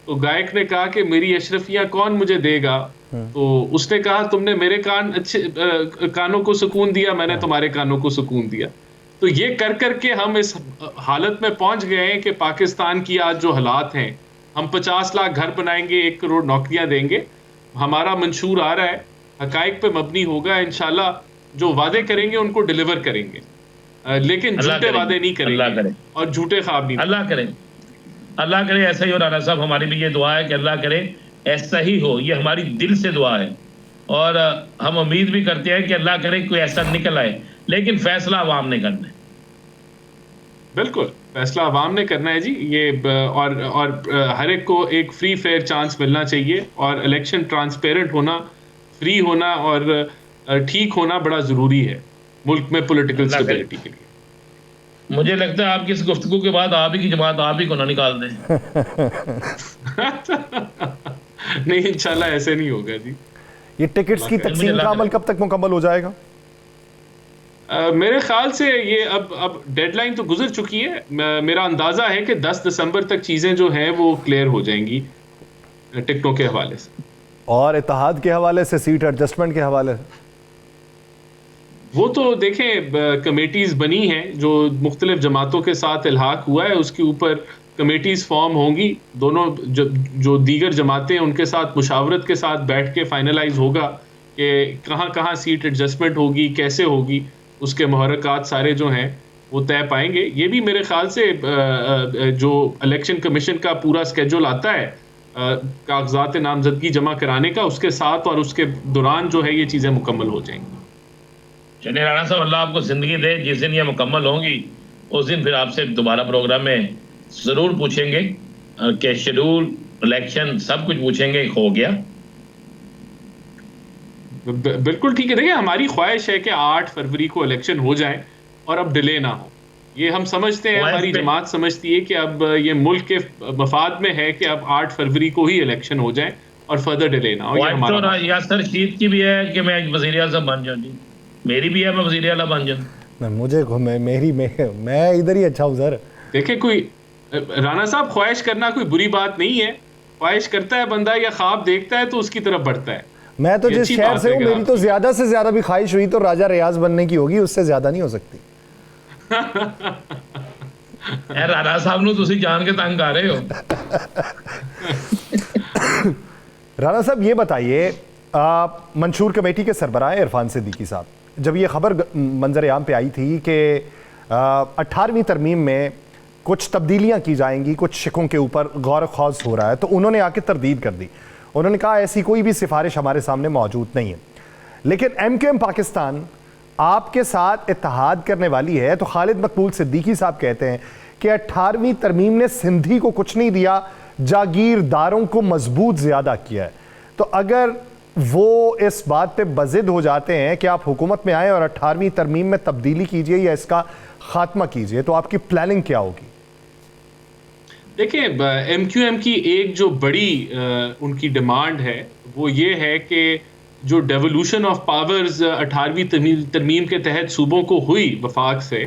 तो गायक ने कहा कि मेरी अशरफियां कौन मुझे देगा? तो उसने कहा तुमने मेरे कानों को सुकून दिया, मैंने तुम्हारे कानों को सुकून दिया। तो ये कर करके हम इस हालत में पहुंच गए हैं कि पाकिस्तान की आज जो हालात हैं, हम 50 लाख घर बनाएंगे, 1 करोड़ नौकरियां देंगे, हमारा मंशूर आ रहा है, हकाइक पे मबनी होगा। इंशाल्लाह जो वादे करेंगे उनको डिलीवर करेंगे, लेकिन झूठे वादे नहीं करेंगे और झूठे ख्वाब नहीं। अल्लाह करे ऐसा ही हो। राणा साहब, हमारी भी ये दुआ है कि अल्लाह करे ऐसा ही हो, ये हमारी दिल से दुआ है। और हम उम्मीद भी करते हैं कि अल्लाह करे कोई ऐसा निकल आए। लेकिन फैसला अवाम ने करना है। बिल्कुल, फैसला अवाम ने करना है जी। ये और हर एक को एक फ्री फेयर चांस मिलना चाहिए, और इलेक्शन ट्रांसपेरेंट होना, फ्री होना और ठीक होना बड़ा ज़रूरी है मुल्क में पॉलिटिकल अल्लाह करे। स्टेबिलिटी के लिए। मुझे लगता है आपकी इस गुफ्तगू के बाद आप ही की जमात आप ही को ना निकाल दें। नहीं, इंशाल्लाह ऐसे नहीं होगा जी। ये टिकट्स की तकसीम का अमल कब तक मुकम्मल हो जाएगा? मेरे ख्याल से ये अब डेडलाइन तो गुजर चुकी है। मेरा अंदाज़ा है कि 10 दिसंबर तक चीज़ें जो हैं वो क्लियर हो जाएंगी टिकटों के हवाले से। और इत्तेहाद के हवाले से, सीट एडजस्टमेंट के हवाले से? वो तो देखें, कमेटीज़ बनी हैं जो मुख्तलिफ जमातों के साथ इल्हाक हुआ है, उसके ऊपर कमेटीज़ फॉर्म होंगी। दोनों जो दीगर जमातें हैं उनके साथ मुशावरत के साथ बैठ के फाइनलाइज होगा कि कहाँ कहाँ सीट एडजस्टमेंट होगी, कैसे होगी, उसके मुहर्रकात सारे जो हैं वो तय पाएंगे। ये भी मेरे ख्याल से जो इलेक्शन कमीशन का पूरा स्केड्यूल आता है कागजात नामजदगी जमा कराने का, उसके साथ और उसके दौरान जो है ये चीज़ें मुकम्मल हो जाएंगी। चलिए राणा साहब, अल्लाह आपको ज़िंदगी दे। जिस दिन ये मुकम्मल होंगी उस दिन फिर आपसे दोबारा प्रोग्राम में ज़रूर पूछेंगे कि शेड्यूल, इलेक्शन सब कुछ पूछेंगे, हो गया। बिल्कुल ठीक है। देखिए, हमारी ख्वाहिश है कि 8 फरवरी को इलेक्शन हो जाए और अब डिले ना हो। ये हम समझते हैं, हमारी जमात समझती है कि अब ये मुल्क के मफाद में है कि अब 8 फरवरी को ही इलेक्शन हो जाए और फर्दर डिले ना हो। ये हमारा तो यासर रशीद की भी है कि मैं वज़ीर आज़म बन जाऊँ जी, मेरी भी है मैं वज़ीर आला बन जाऊँ। मुझे मैं इधर ही अच्छा हूँ सर। देखिए, कोई राना साहब, ख्वाहिश करना कोई बुरी बात नहीं है। ख्वाहिश करता है बंदा या ख्वाब देखता है तो उसकी तरफ बढ़ता है। मैं तो जिस शहर से हूँ, मेरी तो ज्यादा से ज्यादा भी ख्वाहिश हुई तो राजा रियाज बनने की होगी, उससे ज्यादा नहीं हो सकती। राणा साहब नु तुसी जान के तंग आ रहे हो। राणा साहब ये बताइए, मंशूर कमेटी के सरबराह इरफान सिद्दीकी साहब, जब ये खबर मंजर आम पे आई थी कि 18वीं तरमीम में कुछ तब्दीलियां की जाएंगी, कुछ शिकों के ऊपर गौर खौज हो रहा है, तो उन्होंने आके तरदीद कर दी। उन्होंने कहा ऐसी कोई भी सिफारिश हमारे सामने मौजूद नहीं है। लेकिन MQM पाकिस्तान आपके साथ इत्तेहाद करने वाली है, तो खालिद मकबूल सिद्दीकी साहब कहते हैं कि 18वीं तरमीम ने सिंधी को कुछ नहीं दिया, जागीरदारों को मजबूत ज्यादा किया है। तो अगर वो इस बात पे बजिद हो जाते हैं कि आप हुकूमत में आए और 18वीं तरमीम में तब्दीली कीजिए या इसका खात्मा कीजिए, तो आपकी प्लानिंग क्या होगी? देखिए, MQM की एक जो बड़ी उनकी डिमांड है वो ये है कि जो डेवोल्यूशन ऑफ पावर्स 18वीं तरमीम के तहत सूबों को हुई वफाक से,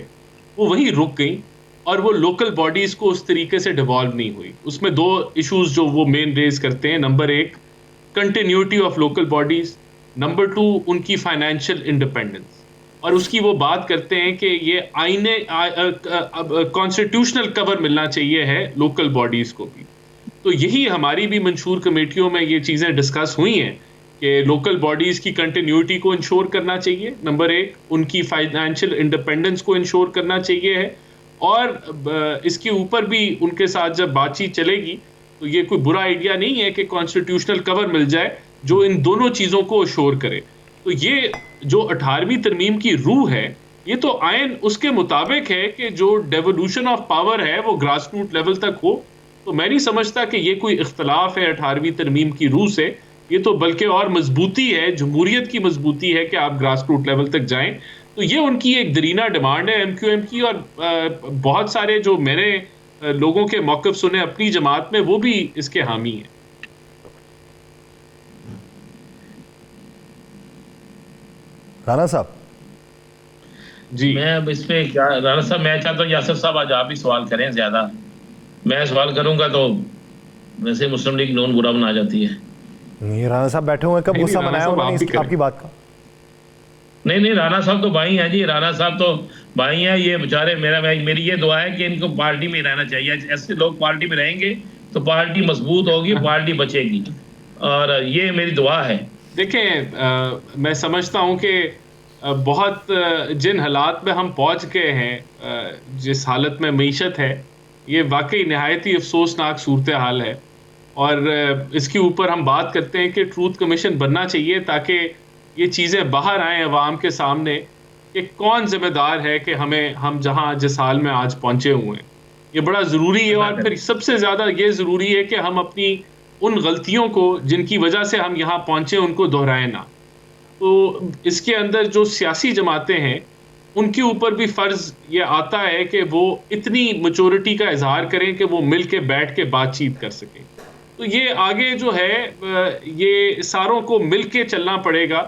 वो वहीं रुक गई और वो लोकल बॉडीज़ को उस तरीके से डिवॉल्व नहीं हुई। उसमें 2 इश्यूज जो वो मेन रेज करते हैं। Number 1, continuity of local bodies. Number 2, उनकी फाइनेंशियल इंडिपेंडेंस। और उसकी वो बात करते हैं कि ये आईने कॉन्स्टिट्यूशनल कवर मिलना चाहिए है लोकल बॉडीज़ को भी। तो यही हमारी भी मंशूर कमेटियों में ये चीज़ें डिस्कस हुई हैं कि लोकल बॉडीज़ की कंटिन्यूटी को इंश्योर करना चाहिए, नंबर 1, उनकी फाइनेंशियल इंडिपेंडेंस को इंश्योर करना चाहिए है, और इसके ऊपर भी उनके साथ जब बातचीत चलेगी तो ये कोई बुरा आइडिया नहीं है कि कॉन्स्टिट्यूशनल कवर मिल जाए जो इन दोनों चीज़ों को अश्योर करे। तो ये जो 18वीं तरमीम की रूह है, ये तो आयन उसके मुताबिक है कि जो डेवोल्यूशन ऑफ पावर है वो ग्रास रूट लेवल तक हो। तो मैं नहीं समझता कि ये कोई इख्तलाफ है 18वीं तरमीम की रूह से। ये तो बल्कि और मजबूती है, जमहूरियत की मजबूती है कि आप ग्रास रूट लेवल तक जाएं। तो ये उनकी एक दरीना डिमांड है MQM की, और बहुत सारे जो मैंने लोगों के मौक़िफ़ सुने अपनी जमात में, वो भी इसके हामी हैं। राणा साहब जी, मैं अब इस पे क्या, राणा साहब मैं चाहता हूँ यासर साहब आज आप ही सवाल करें। ज्यादा मैं सवाल करूंगा तो वैसे मुस्लिम लीग नून बुरा बना जाती है। नहीं, राणा साहब बैठे हुए, कब गुस्सा मनाया उन्होंने आपकी बात का? नहीं, राणा साहब तो भाई हैं जी, राणा साहब तो भाई हैं। ये बेचारे मेरी ये दुआ है कि इनको पार्टी में रहना चाहिए। ऐसे लोग पार्टी में रहेंगे तो पार्टी मजबूत होगी, पार्टी बचेगी, और ये मेरी दुआ है। देखें, मैं समझता हूँ कि बहुत जिन हालात में हम पहुँच गए हैं, जिस हालत में मईशत है, ये वाकई नहायत ही अफसोसनाक सूरत हाल है। और इसके ऊपर हम बात करते हैं कि ट्रूथ कमीशन बनना चाहिए ताकि ये चीज़ें बाहर आएँ अवाम के सामने कि कौन जिम्मेदार है कि हम जहां जिस हाल में आज पहुंचे हुए हैं, ये बड़ा ज़रूरी है। और फिर सबसे ज़्यादा ये ज़रूरी है कि हम अपनी उन गलतियों को जिनकी वजह से हम यहाँ पहुंचे उनको दोहराएं ना। तो इसके अंदर जो सियासी जमातें हैं उनके ऊपर भी फ़र्ज़ ये आता है कि वो इतनी मैच्योरिटी का इजहार करें कि वो मिल के बैठ के बातचीत कर सकें। तो ये आगे जो है ये सारों को मिल के चलना पड़ेगा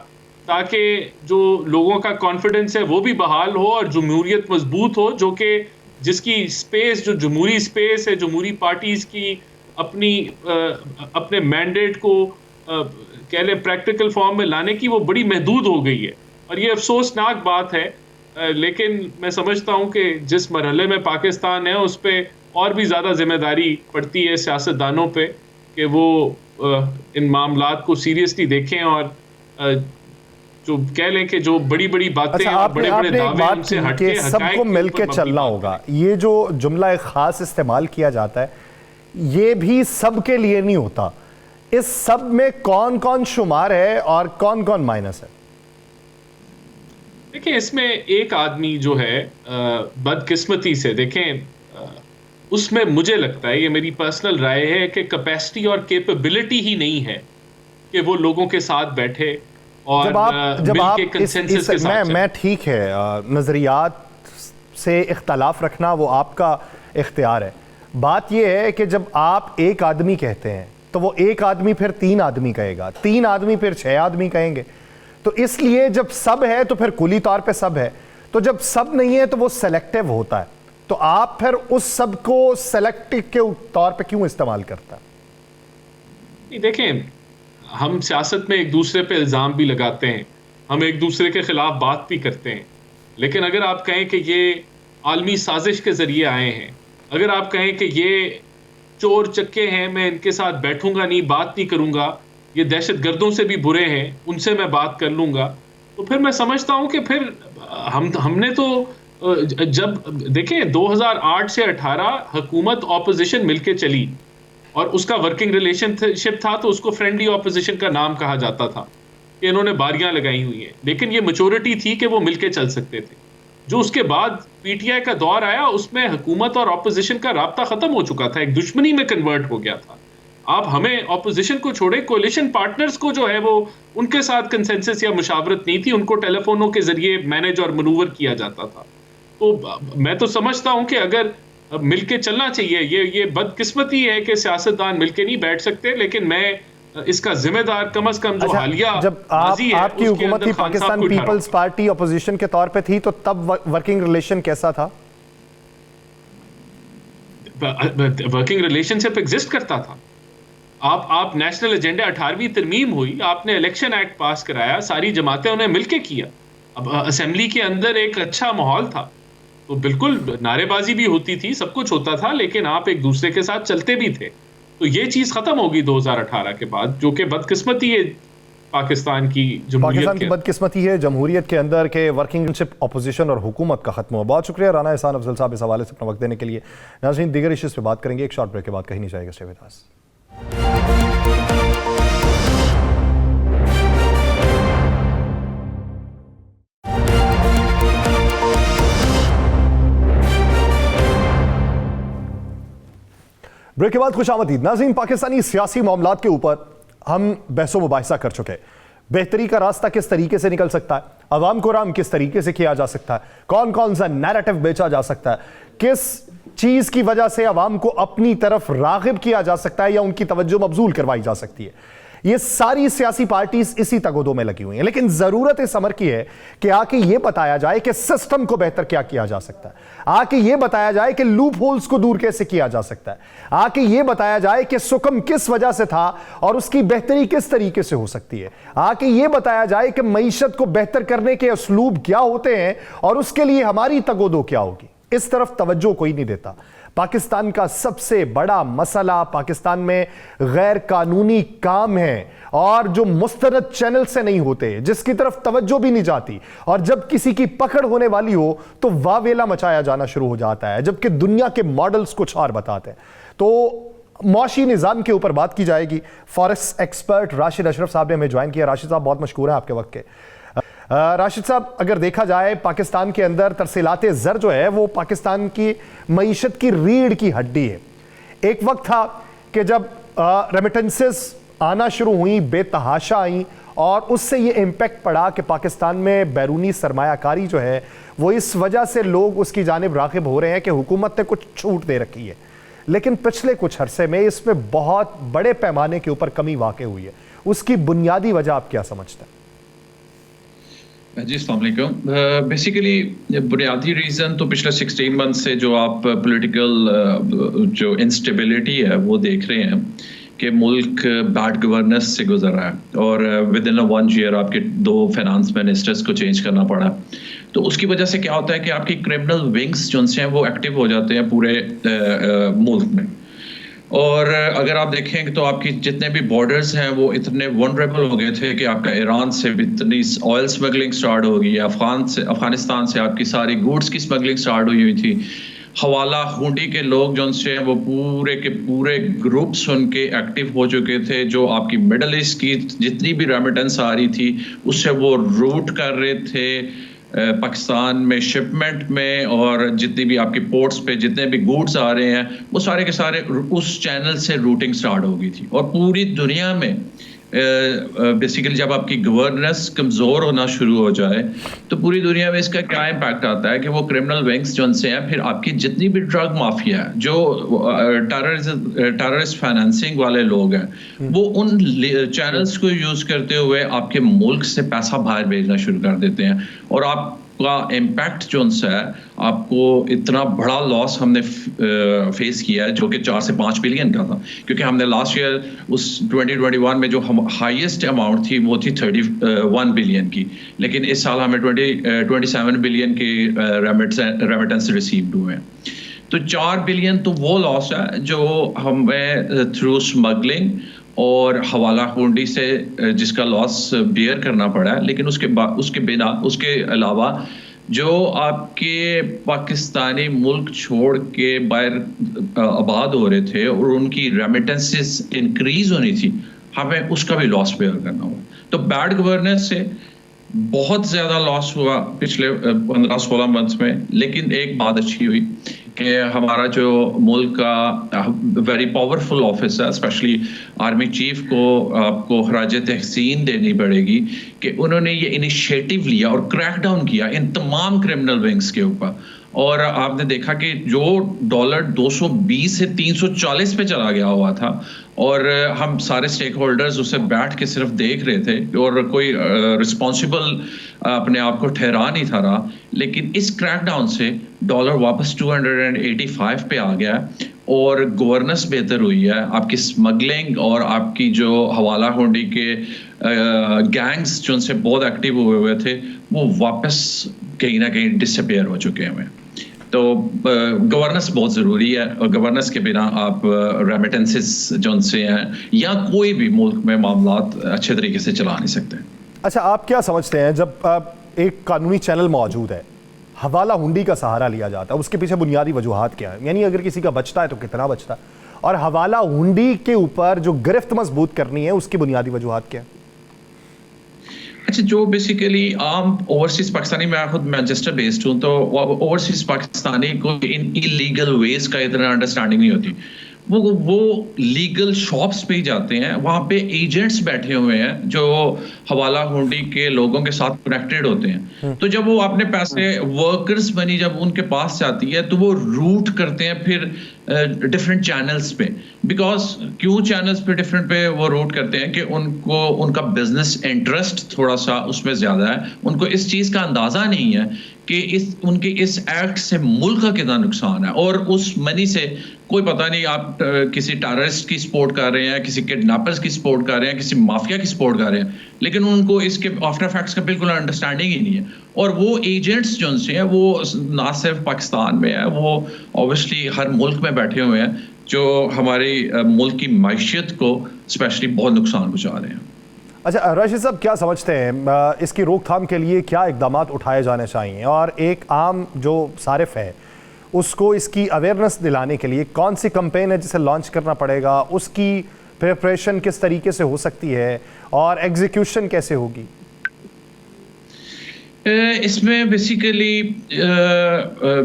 ताकि जो लोगों का कॉन्फिडेंस है वो भी बहाल हो और जमहूरियत मजबूत हो, जो कि जिसकी स्पेस, जो जमहूरी स्पेस है जमहूरी पार्टीज़ की अपने मैंडेट को कह लें प्रैक्टिकल फॉर्म में लाने की, वो बड़ी महदूद हो गई है। और ये अफसोसनाक बात है, लेकिन मैं समझता हूँ कि जिस मरहले में पाकिस्तान है उस पर और भी ज़्यादा जिम्मेदारी पड़ती है सियासतदानों पे कि वो इन मामलात को सीरियसली देखें और जो कह लें कि जो बड़ी बड़ी बातें और बड़े बड़े दावे उनसे हटके सबको मिलके चलना होगा। ये जो जुमला एक खास इस्तेमाल किया जाता है ये भी सब के लिए नहीं होता। इस सब में कौन कौन शुमार है और कौन कौन माइनस है? देखिए, इसमें एक आदमी जो है बदकिस्मती से देखें, उसमें मुझे लगता है, ये मेरी पर्सनल राय है कि कैपेसिटी और कैपेबिलिटी ही नहीं है कि वो लोगों के साथ बैठे और जब आप कंसेंसस के साथ मैं ठीक है, नजरियात से इख्तलाफ रखना वो आपका इख्तियार है। बात यह है कि जब आप एक आदमी कहते हैं तो वो एक आदमी फिर 3 आदमी कहेगा, 3 आदमी फिर 6 आदमी कहेंगे। तो इसलिए जब सब है तो फिर कुली तौर पे सब है, तो जब सब नहीं है तो वो सेलेक्टिव होता है। तो आप फिर उस सब को सेलेक्टिव के तौर पे क्यों इस्तेमाल करता है? देखें, हम सियासत में एक दूसरे पे इल्ज़ाम भी लगाते हैं, हम एक दूसरे के खिलाफ बात भी करते हैं, लेकिन अगर आप कहें कि ये आलमी साजिश के ज़रिए आए हैं, अगर आप कहें कि ये चोर चक्के हैं, मैं इनके साथ बैठूंगा नहीं, बात नहीं करूंगा, ये दहशतगर्दों से भी बुरे हैं, उनसे मैं बात कर लूंगा, तो फिर मैं समझता हूं कि फिर हमने तो जब देखें 2008 से 18 हुकूमत ऑपोजिशन मिलके चली और उसका वर्किंग रिलेशनशिप था, तो उसको फ्रेंडली ऑपोजिशन का नाम कहा जाता था कि इन्होंने बारियां लगाई हुई हैं, लेकिन ये मैच्योरिटी थी कि वो मिलके चल सकते थे। जो उसके बाद पीटीआई का दौर आया उसमें हुकूमत और ऑपोजिशन का राब्ता खत्म हो चुका था, एक दुश्मनी में कन्वर्ट हो गया था। आप हमें ऑपोजिशन को छोड़े, कोalition पार्टनर्स को जो है वो उनके साथ कंसेंसस या मुशावरत नहीं थी, उनको टेलीफोनों के जरिए मैनेज और मनूवर किया जाता था। तो मैं तो समझता हूं कि अगर मिलके चलना चाहिए, ये बदकिस्मती है कि सियासतदान मिलके नहीं बैठ सकते, लेकिन मैं इसका जिम्मेदार कम से कम जो हालिया जब आपकी हुकूमत थी, पाकिस्तान पीपल्स पार्टी ऑपोजिशन के तौर पे थी, तो तब वर्किंग रिलेशन कैसा था? वर्किंग रिलेशनशिप एग्जिस्ट करता था। आप नेशनल एजेंडा 18वीं तरमीम हुई, आपने इलेक्शन एक्ट पास कराया, सारी जमातें उन्हें मिलके किया। अब असेंबली के अंदर एक अच्छा माहौल था, तो बिल्कुल नारेबाजी भी होती थी, सब कुछ होता था, लेकिन आप एक दूसरे के साथ चलते भी थे। तो ये चीज खत्म होगी 2018 के बाद, जो कि बदकिस्मती है पाकिस्तान की बदकिस्मती है जमहूरियत के अंदर के वर्किंग ऑपोजिशन और हुकूमत का खत्म हुआ। बहुत शुक्रिया राना एहसान अफजल साहब इस हवाले से अपना वक्त देने के लिए। नाज़रीन, दीगर इश्यूज पे बात करेंगे एक शॉर्ट ब्रेक के बाद, कहीं नहीं जाएगा, स्टे विद अस। ब्रेक के बाद खुशामदीद। नाज़रीन, पाकिस्तानी सियासी मामलात के ऊपर हम बहसो मुबाहिसा कर चुके हैं। बेहतरी का रास्ता किस तरीके से निकल सकता है, अवाम को राम किस तरीके से किया जा सकता है, कौन कौन सा नैरेटिव बेचा जा सकता है, किस चीज़ की वजह से अवाम को अपनी तरफ राग़िब किया जा सकता है या उनकी तवज्जो मबजूल करवाई जा सकती है। ये सारी सियासी पार्टीज इसी तगोदों में लगी हुई हैं, लेकिन जरूरत इस अमर की है कि आके ये बताया जाए कि सिस्टम को बेहतर क्या किया जा सकता है, आके ये बताया जाए कि लूप होल्स को दूर कैसे किया जा सकता है, आके ये बताया जाए कि सुकम किस वजह से था और उसकी बेहतरी किस तरीके से हो सकती है, आके ये बताया जाए कि मईशत को बेहतर करने के असलूब क्या होते हैं और उसके लिए हमारी तगोदो क्या होगी। इस तरफ तवज्जो कोई नहीं देता। पाकिस्तान का सबसे बड़ा मसला पाकिस्तान में गैर कानूनी काम है और जो मुस्तनद चैनल से नहीं होते, जिसकी तरफ तवज्जो भी नहीं जाती, और जब किसी की पकड़ होने वाली हो तो वावेला मचाया जाना शुरू हो जाता है, जबकि दुनिया के मॉडल्स कुछ और बताते हैं। तो मौशी निज़ाम के ऊपर बात की जाएगी। फॉरेक्स एक्सपर्ट राशिद अशरफ साहब ने हमें ज्वाइन किया। राशिद साहब, बहुत मशकूर है आपके वक्त के। राशिद साहब, अगर देखा जाए पाकिस्तान के अंदर तरसीलाते ज़र जो है वो पाकिस्तान की मईशत की रीढ़ की हड्डी है। एक वक्त था कि जब रेमिटेंसेस आना शुरू हुई, बेतहाशा आई, और उससे ये इम्पैक्ट पड़ा कि पाकिस्तान में बैरूनी सरमायाकारी जो है वो इस वजह से लोग उसकी जानिब राग़िब हो रहे हैं कि हुकूमत ने कुछ छूट दे रखी है। लेकिन पिछले कुछ अरसे में इसमें बहुत बड़े पैमाने के ऊपर कमी वाक़ई हुई है। उसकी बुनियादी वजह आप क्या समझते हैं? जी अस्सलाम वालेकुम। बेसिकली बुनियादी रीज़न तो पिछले 16 मंथ से जो आप पॉलिटिकल जो इंस्टेबिलिटी है वो देख रहे हैं कि मुल्क बैड गवर्नेंस से गुजर रहा है, और विद इन 1 ईयर आपके 2 फाइनेंस मिनिस्टर्स को चेंज करना पड़ा। तो उसकी वजह से क्या होता है कि आपकी क्रिमिनल विंग्स जो हैं वो एक्टिव हो जाते हैं पूरे मुल्क में। और अगर आप देखें तो आपकी जितने भी बॉर्डर्स हैं वो इतने वनरेबल हो गए थे कि आपका ईरान से इतनी ऑयल स्मगलिंग स्टार्ट हो गई, अफगानिस्तान से आपकी सारी गुड्स की स्मगलिंग स्टार्ट हुई थी। हवाला हुंडी के लोग जो से वो पूरे के पूरे ग्रुप्स उनके एक्टिव हो चुके थे, जो आपकी मिडल ईस्ट की जितनी भी रेमिटेंस आ रही थी उससे वो रूट कर रहे थे पाकिस्तान में शिपमेंट में, और जितनी भी आपके पोर्ट्स पे जितने भी गुड्स आ रहे हैं वो सारे के सारे उस चैनल से रूटिंग स्टार्ट हो गई थी। और पूरी दुनिया में बेसिकली जब आपकी गवर्नेंस कमज़ोर होना शुरू हो जाए तो पूरी दुनिया में इसका क्या इम्पैक्ट आता है कि वो क्रिमिनल विंग्स जो उनसे हैं, फिर आपकी जितनी भी ड्रग माफिया है, जो टेररिस्ट फाइनेंसिंग वाले लोग हैं, वो उन चैनल्स को यूज़ करते हुए आपके मुल्क से पैसा बाहर भेजना शुरू कर देते हैं। और आपका इम्पैक्ट जो उनसे है, आपको इतना बड़ा लॉस हमने फेस किया है जो कि 4 से 5 बिलियन का था, क्योंकि हमने लास्ट ईयर उस 2021 में जो हम हाईएस्ट अमाउंट थी वो थी 31 बिलियन की, लेकिन इस साल हमें 27 बिलियन के रेमिटेंस रिसीव्ड हुए हैं। तो 4 बिलियन तो वो लॉस है जो हमें थ्रू स्मगलिंग और हवाला हुंडी से जिसका लॉस बियर करना पड़ा है। लेकिन उसके अलावा जो आपके पाकिस्तानी मुल्क छोड़ के बाहर आबाद हो रहे थे और उनकी रेमिटेंसेस इंक्रीज होनी थी, हमें उसका भी लॉस बेयर करना हुआ। तो बैड गवर्नेंस से बहुत ज़्यादा लॉस हुआ पिछले 15-16 मंथ्स में। लेकिन एक बात अच्छी हुई कि हमारा जो मुल्क का वेरी पावरफुल ऑफिस है, स्पेशली आर्मी चीफ को आपको खराज तहसीन देनी पड़ेगी कि उन्होंने ये इनिशिएटिव लिया और क्रैकडाउन किया इन तमाम क्रिमिनल विंग्स के ऊपर। और आपने देखा कि जो डॉलर 220 से 340 पे चला गया हुआ था, और हम सारे स्टेक होल्डर्स उसे बैठ के सिर्फ देख रहे थे और कोई रिस्पॉन्सिबल अपने आप को ठहरा नहीं था रहा। लेकिन इस क्रैकडाउन से डॉलर वापस 285 पे आ गया और गवर्नेंस बेहतर हुई है। आपकी स्मगलिंग और आपकी जो हवाला हुंडी के गैंग्स जो उनसे बहुत एक्टिव हुए थे वो वापस कहीं ना कहीं डिसअपियर हो चुके हैं। तो गवर्नेंस बहुत ज़रूरी है, और गवर्नेंस के बिना आप रेमिटेंसेस जो उनसे हैं या कोई भी मुल्क में मामलात अच्छे तरीके से चला नहीं सकते। अच्छा, आप क्या समझते हैं जब एक कानूनी चैनल मौजूद है, हवाला हुंडी का सहारा लिया जाता है, उसके पीछे बुनियादी वजूहात क्या है? यानी अगर किसी का बचता है तो कितना बचता है, और हवाला हुंडी के ऊपर जो गिरफ्त मजबूत करनी है उसकी बुनियादी वजूहात क्या है? अच्छा, जो बेसिकली आम ओवरसीज पाकिस्तानी, मैं खुद मैनचेस्टर बेस्ड हूँ, तो ओवरसीज पाकिस्तानी को इन इलीगल वेज का इतना अंडरस्टैंडिंग नहीं होती। वो लीगल शॉप्स पे ही जाते हैं, वहाँ पे एजेंट्स बैठे हुए हैं जो हवाला हुंडी के लोगों के साथ कनेक्टेड होते हैं। तो जब वो अपने पैसे वर्कर्स मनी जब उनके पास जाती है तो वो रूट करते हैं फिर डिफरेंट चैनल्स पे। बिकॉज क्यों चैनल्स पे डिफरेंट पे वो रूट करते हैं कि उनको उनका बिजनेस इंटरेस्ट थोड़ा सा उसमें ज़्यादा है। उनको इस चीज़ का अंदाज़ा नहीं है कि उनके इस एक्ट से मुल्क का कितना नुकसान है, और उस मनी से कोई पता नहीं आप किसी टेररिस्ट की सपोर्ट कर रहे हैं, किसी किडनैपर्स की सपोर्ट कर रहे हैं, किसी माफिया की सपोर्ट कर रहे हैं, लेकिन उनको इसके आफ्टर फैक्ट्स का बिल्कुल अंडरस्टैंडिंग ही नहीं है। और वो एजेंट्स जो उनसे हैं वो ना सिर्फ पाकिस्तान में है, वो ऑब्वियसली हर मुल्क में बैठे हुए हैं जो हमारे मुल्क की मैशियत को स्पेशली बहुत नुकसान पहुँचा रहे हैं। अच्छा राशिद साहब, क्या समझते हैं इसकी रोकथाम के लिए क्या इकदाम उठाए जाने चाहिए, और एक आम जो सारिफ है उसको इसकी अवेयरनेस दिलाने के लिए कौन सी कैंपेन है जिसे लॉन्च करना पड़ेगा, उसकी प्रिपरेशन किस तरीके से हो सकती है और एग्जीक्यूशन कैसे होगी? इसमें बेसिकली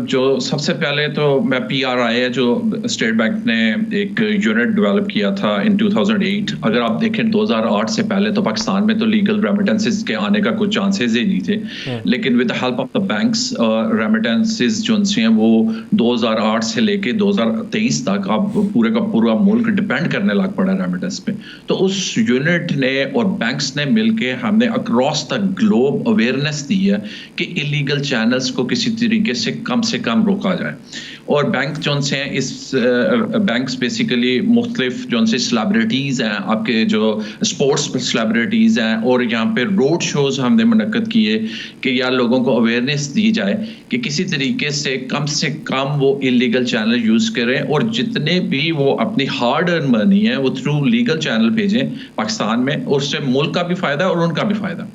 जो सबसे पहले तो मैं PRI है जो स्टेट बैंक ने एक यूनिट डेवलप किया था इन 2008। अगर आप देखें 2008 से पहले तो पाकिस्तान में तो लीगल रेमिटेंसेस के आने का कुछ चांसेस ही नहीं थे, लेकिन with the help of the banks remittances जो हैं वो 2008 से लेके 2023 तक आप पूरे का पूरा मुल्क डिपेंड करने लग पड़ा रेमिटेंस पे। तो उस यूनिट ने और बैंक्स ने मिलके हमने अक्रॉस द ग्लोब अवेयरनेस दी है कि इलीगल चैनल्स को किसी तरीके से कम रोका जाए। और बैंक जो से हैं इस बैंक्स बेसिकली मुख्तलिफ जो से सेलिब्रिटीज़ हैं, आपके जो स्पोर्ट्स सेलिब्रिटीज़ हैं, और यहाँ पे रोड शोज़ हमने मुनक्कद किए कि यार लोगों को अवेयरनेस दी जाए कि किसी तरीके से कम वो इलीगल चैनल यूज़ करें, और जितने भी वो अपनी हार्ड अर्न मनी है वो थ्रू लीगल चैनल भेजें पाकिस्तान में, और उससे मुल्क का भी फ़ायदा और उनका भी फ़ायदा।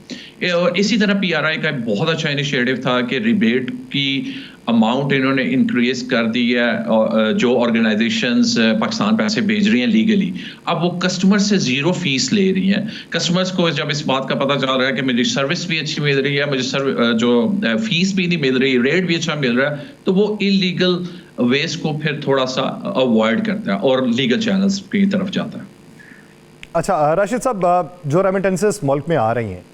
और इसी तरह PRI का बहुत अच्छा इनिशिएटिव था कि रिबेट की अमाउंट इन्होंने इंक्रीज कर दी है। जो ऑर्गेनाइजेशंस पाकिस्तान पैसे भेज रही हैं लीगली, अब वो कस्टमर से ज़ीरो फीस ले रही हैं। कस्टमर्स को जब इस बात का पता चल रहा है कि मुझे सर्विस भी अच्छी मिल रही है, मुझे जो फीस भी नहीं मिल रही, रेट भी अच्छा मिल रहा है, तो वो इलीगल वेज को फिर थोड़ा सा अवॉइड करता है और लीगल चैनल्स की तरफ जाता है। अच्छा राशिद साहब, जो रेमिटेंसेस मुल्क में आ रही हैं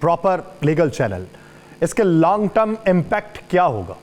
प्रॉपर लीगल चैनल, इसके लॉन्ग टर्म इम्पैक्ट क्या होगा?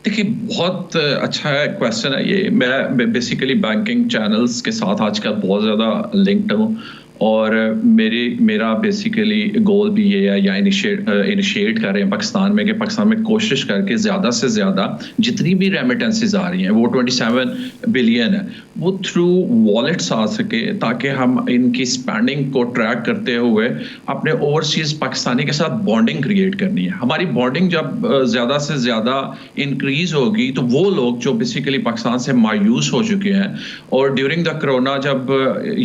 देखिए बहुत अच्छा क्वेश्चन है ये। मैं बेसिकली बैंकिंग चैनल्स के साथ आजकल बहुत ज़्यादा लिंक्ड हूँ, और मेरा बेसिकली गोल भी ये है या इनिशिएट कर रहे हैं पाकिस्तान में कि पाकिस्तान में कोशिश करके ज़्यादा से ज़्यादा जितनी भी रेमिटेंसेस आ रही हैं वो 27 बिलियन है वो थ्रू वॉलेट्स आ सके, ताकि हम इनकी स्पेंडिंग को ट्रैक करते हुए अपने ओवरसीज़ पाकिस्तानी के साथ बॉन्डिंग क्रिएट करनी है। हमारी बॉन्डिंग जब ज़्यादा से ज़्यादा इंक्रीज़ होगी तो वो लोग जो बेसिकली पाकिस्तान से मायूस हो चुके हैं, और ड्यूरिंग द कोरोना जब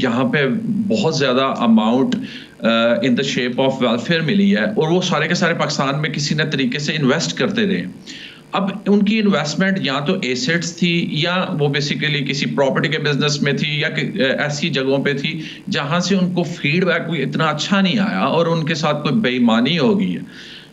यहाँ पे बहुत ज़्यादा amount in the shape of welfare मिली है, और वो सारे के सारे पाकिस्तान में किसी न तरीके से इन्वेस्ट करते रहे। अब उनकी इन्वेस्टमेंट या तो एसेट्स थी, या वो बेसिकली किसी प्रॉपर्टी के बिजनेस में थी, या ऐसी जगहों पे थी जहां से उनको फीडबैक भी इतना अच्छा नहीं आया और उनके साथ कोई बेईमानी हो गई है।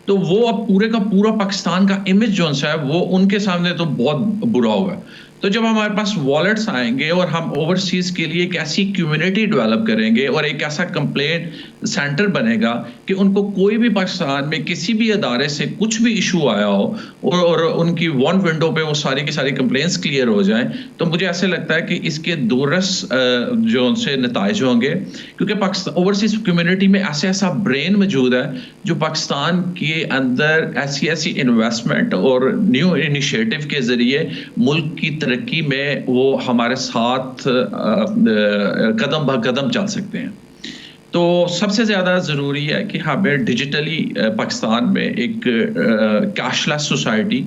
तो वो अब पूरे का पूरा पाकिस्तान का इमेज जो है वो उनके सामने तो बहुत बुरा हुआ है। तो जब हमारे पास वॉलेट्स आएंगे और हम ओवरसीज के लिए एक ऐसी कम्युनिटी डेवलप करेंगे और एक ऐसा कंप्लेंट सेंटर बनेगा कि उनको कोई भी पाकिस्तान में किसी भी अदारे से कुछ भी इशू आया हो और उनकी वन विंडो पे वो सारी की सारी कंप्लेंट्स क्लियर हो जाएं, तो मुझे ऐसे लगता है कि इसके दूरस जो उनसे नताइज होंगे, क्योंकि पाकिस्तान ओवरसीज कम्युनिटी में ऐसा ब्रेन मौजूद है जो पाकिस्तान के अंदर ऐसी इन्वेस्टमेंट और न्यू इनिशिएटिव के जरिए मुल्क की तरक्की में वो हमारे साथ कदम ब कदम चल सकते हैं। तो सबसे ज़्यादा ज़रूरी है कि हमें डिजिटली पाकिस्तान में एक कैशलेस सोसाइटी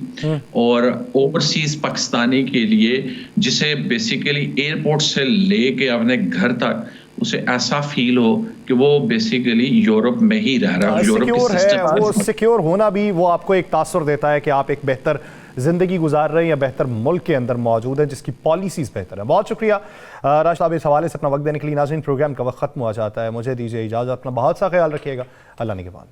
और ओवरसीज़ पाकिस्तानी के लिए, जिसे बेसिकली एयरपोर्ट से लेके अपने घर तक उसे ऐसा फील हो कि वो बेसिकली यूरोप में ही रह रहा है। सिक्योर है, वो सिक्योर होना भी वो आपको एक तासुर देता है कि आप एक बेहतर ज़िंदगी गुजार रहे हैं या बेहतर मुल्क के अंदर मौजूद है जिसकी पॉलिसीज़ बेहतर है। बहुत शुक्रिया राशिद साहब इस हवाले से अपना वक्त देने के लिए। नाज़रीन, प्रोग्राम का वक्त ख़त्म हुआ जाता है, मुझे दीजिए इजाज़त। अपना बहुत सा ख्याल रखिएगा। अल्लाह ने के बाद।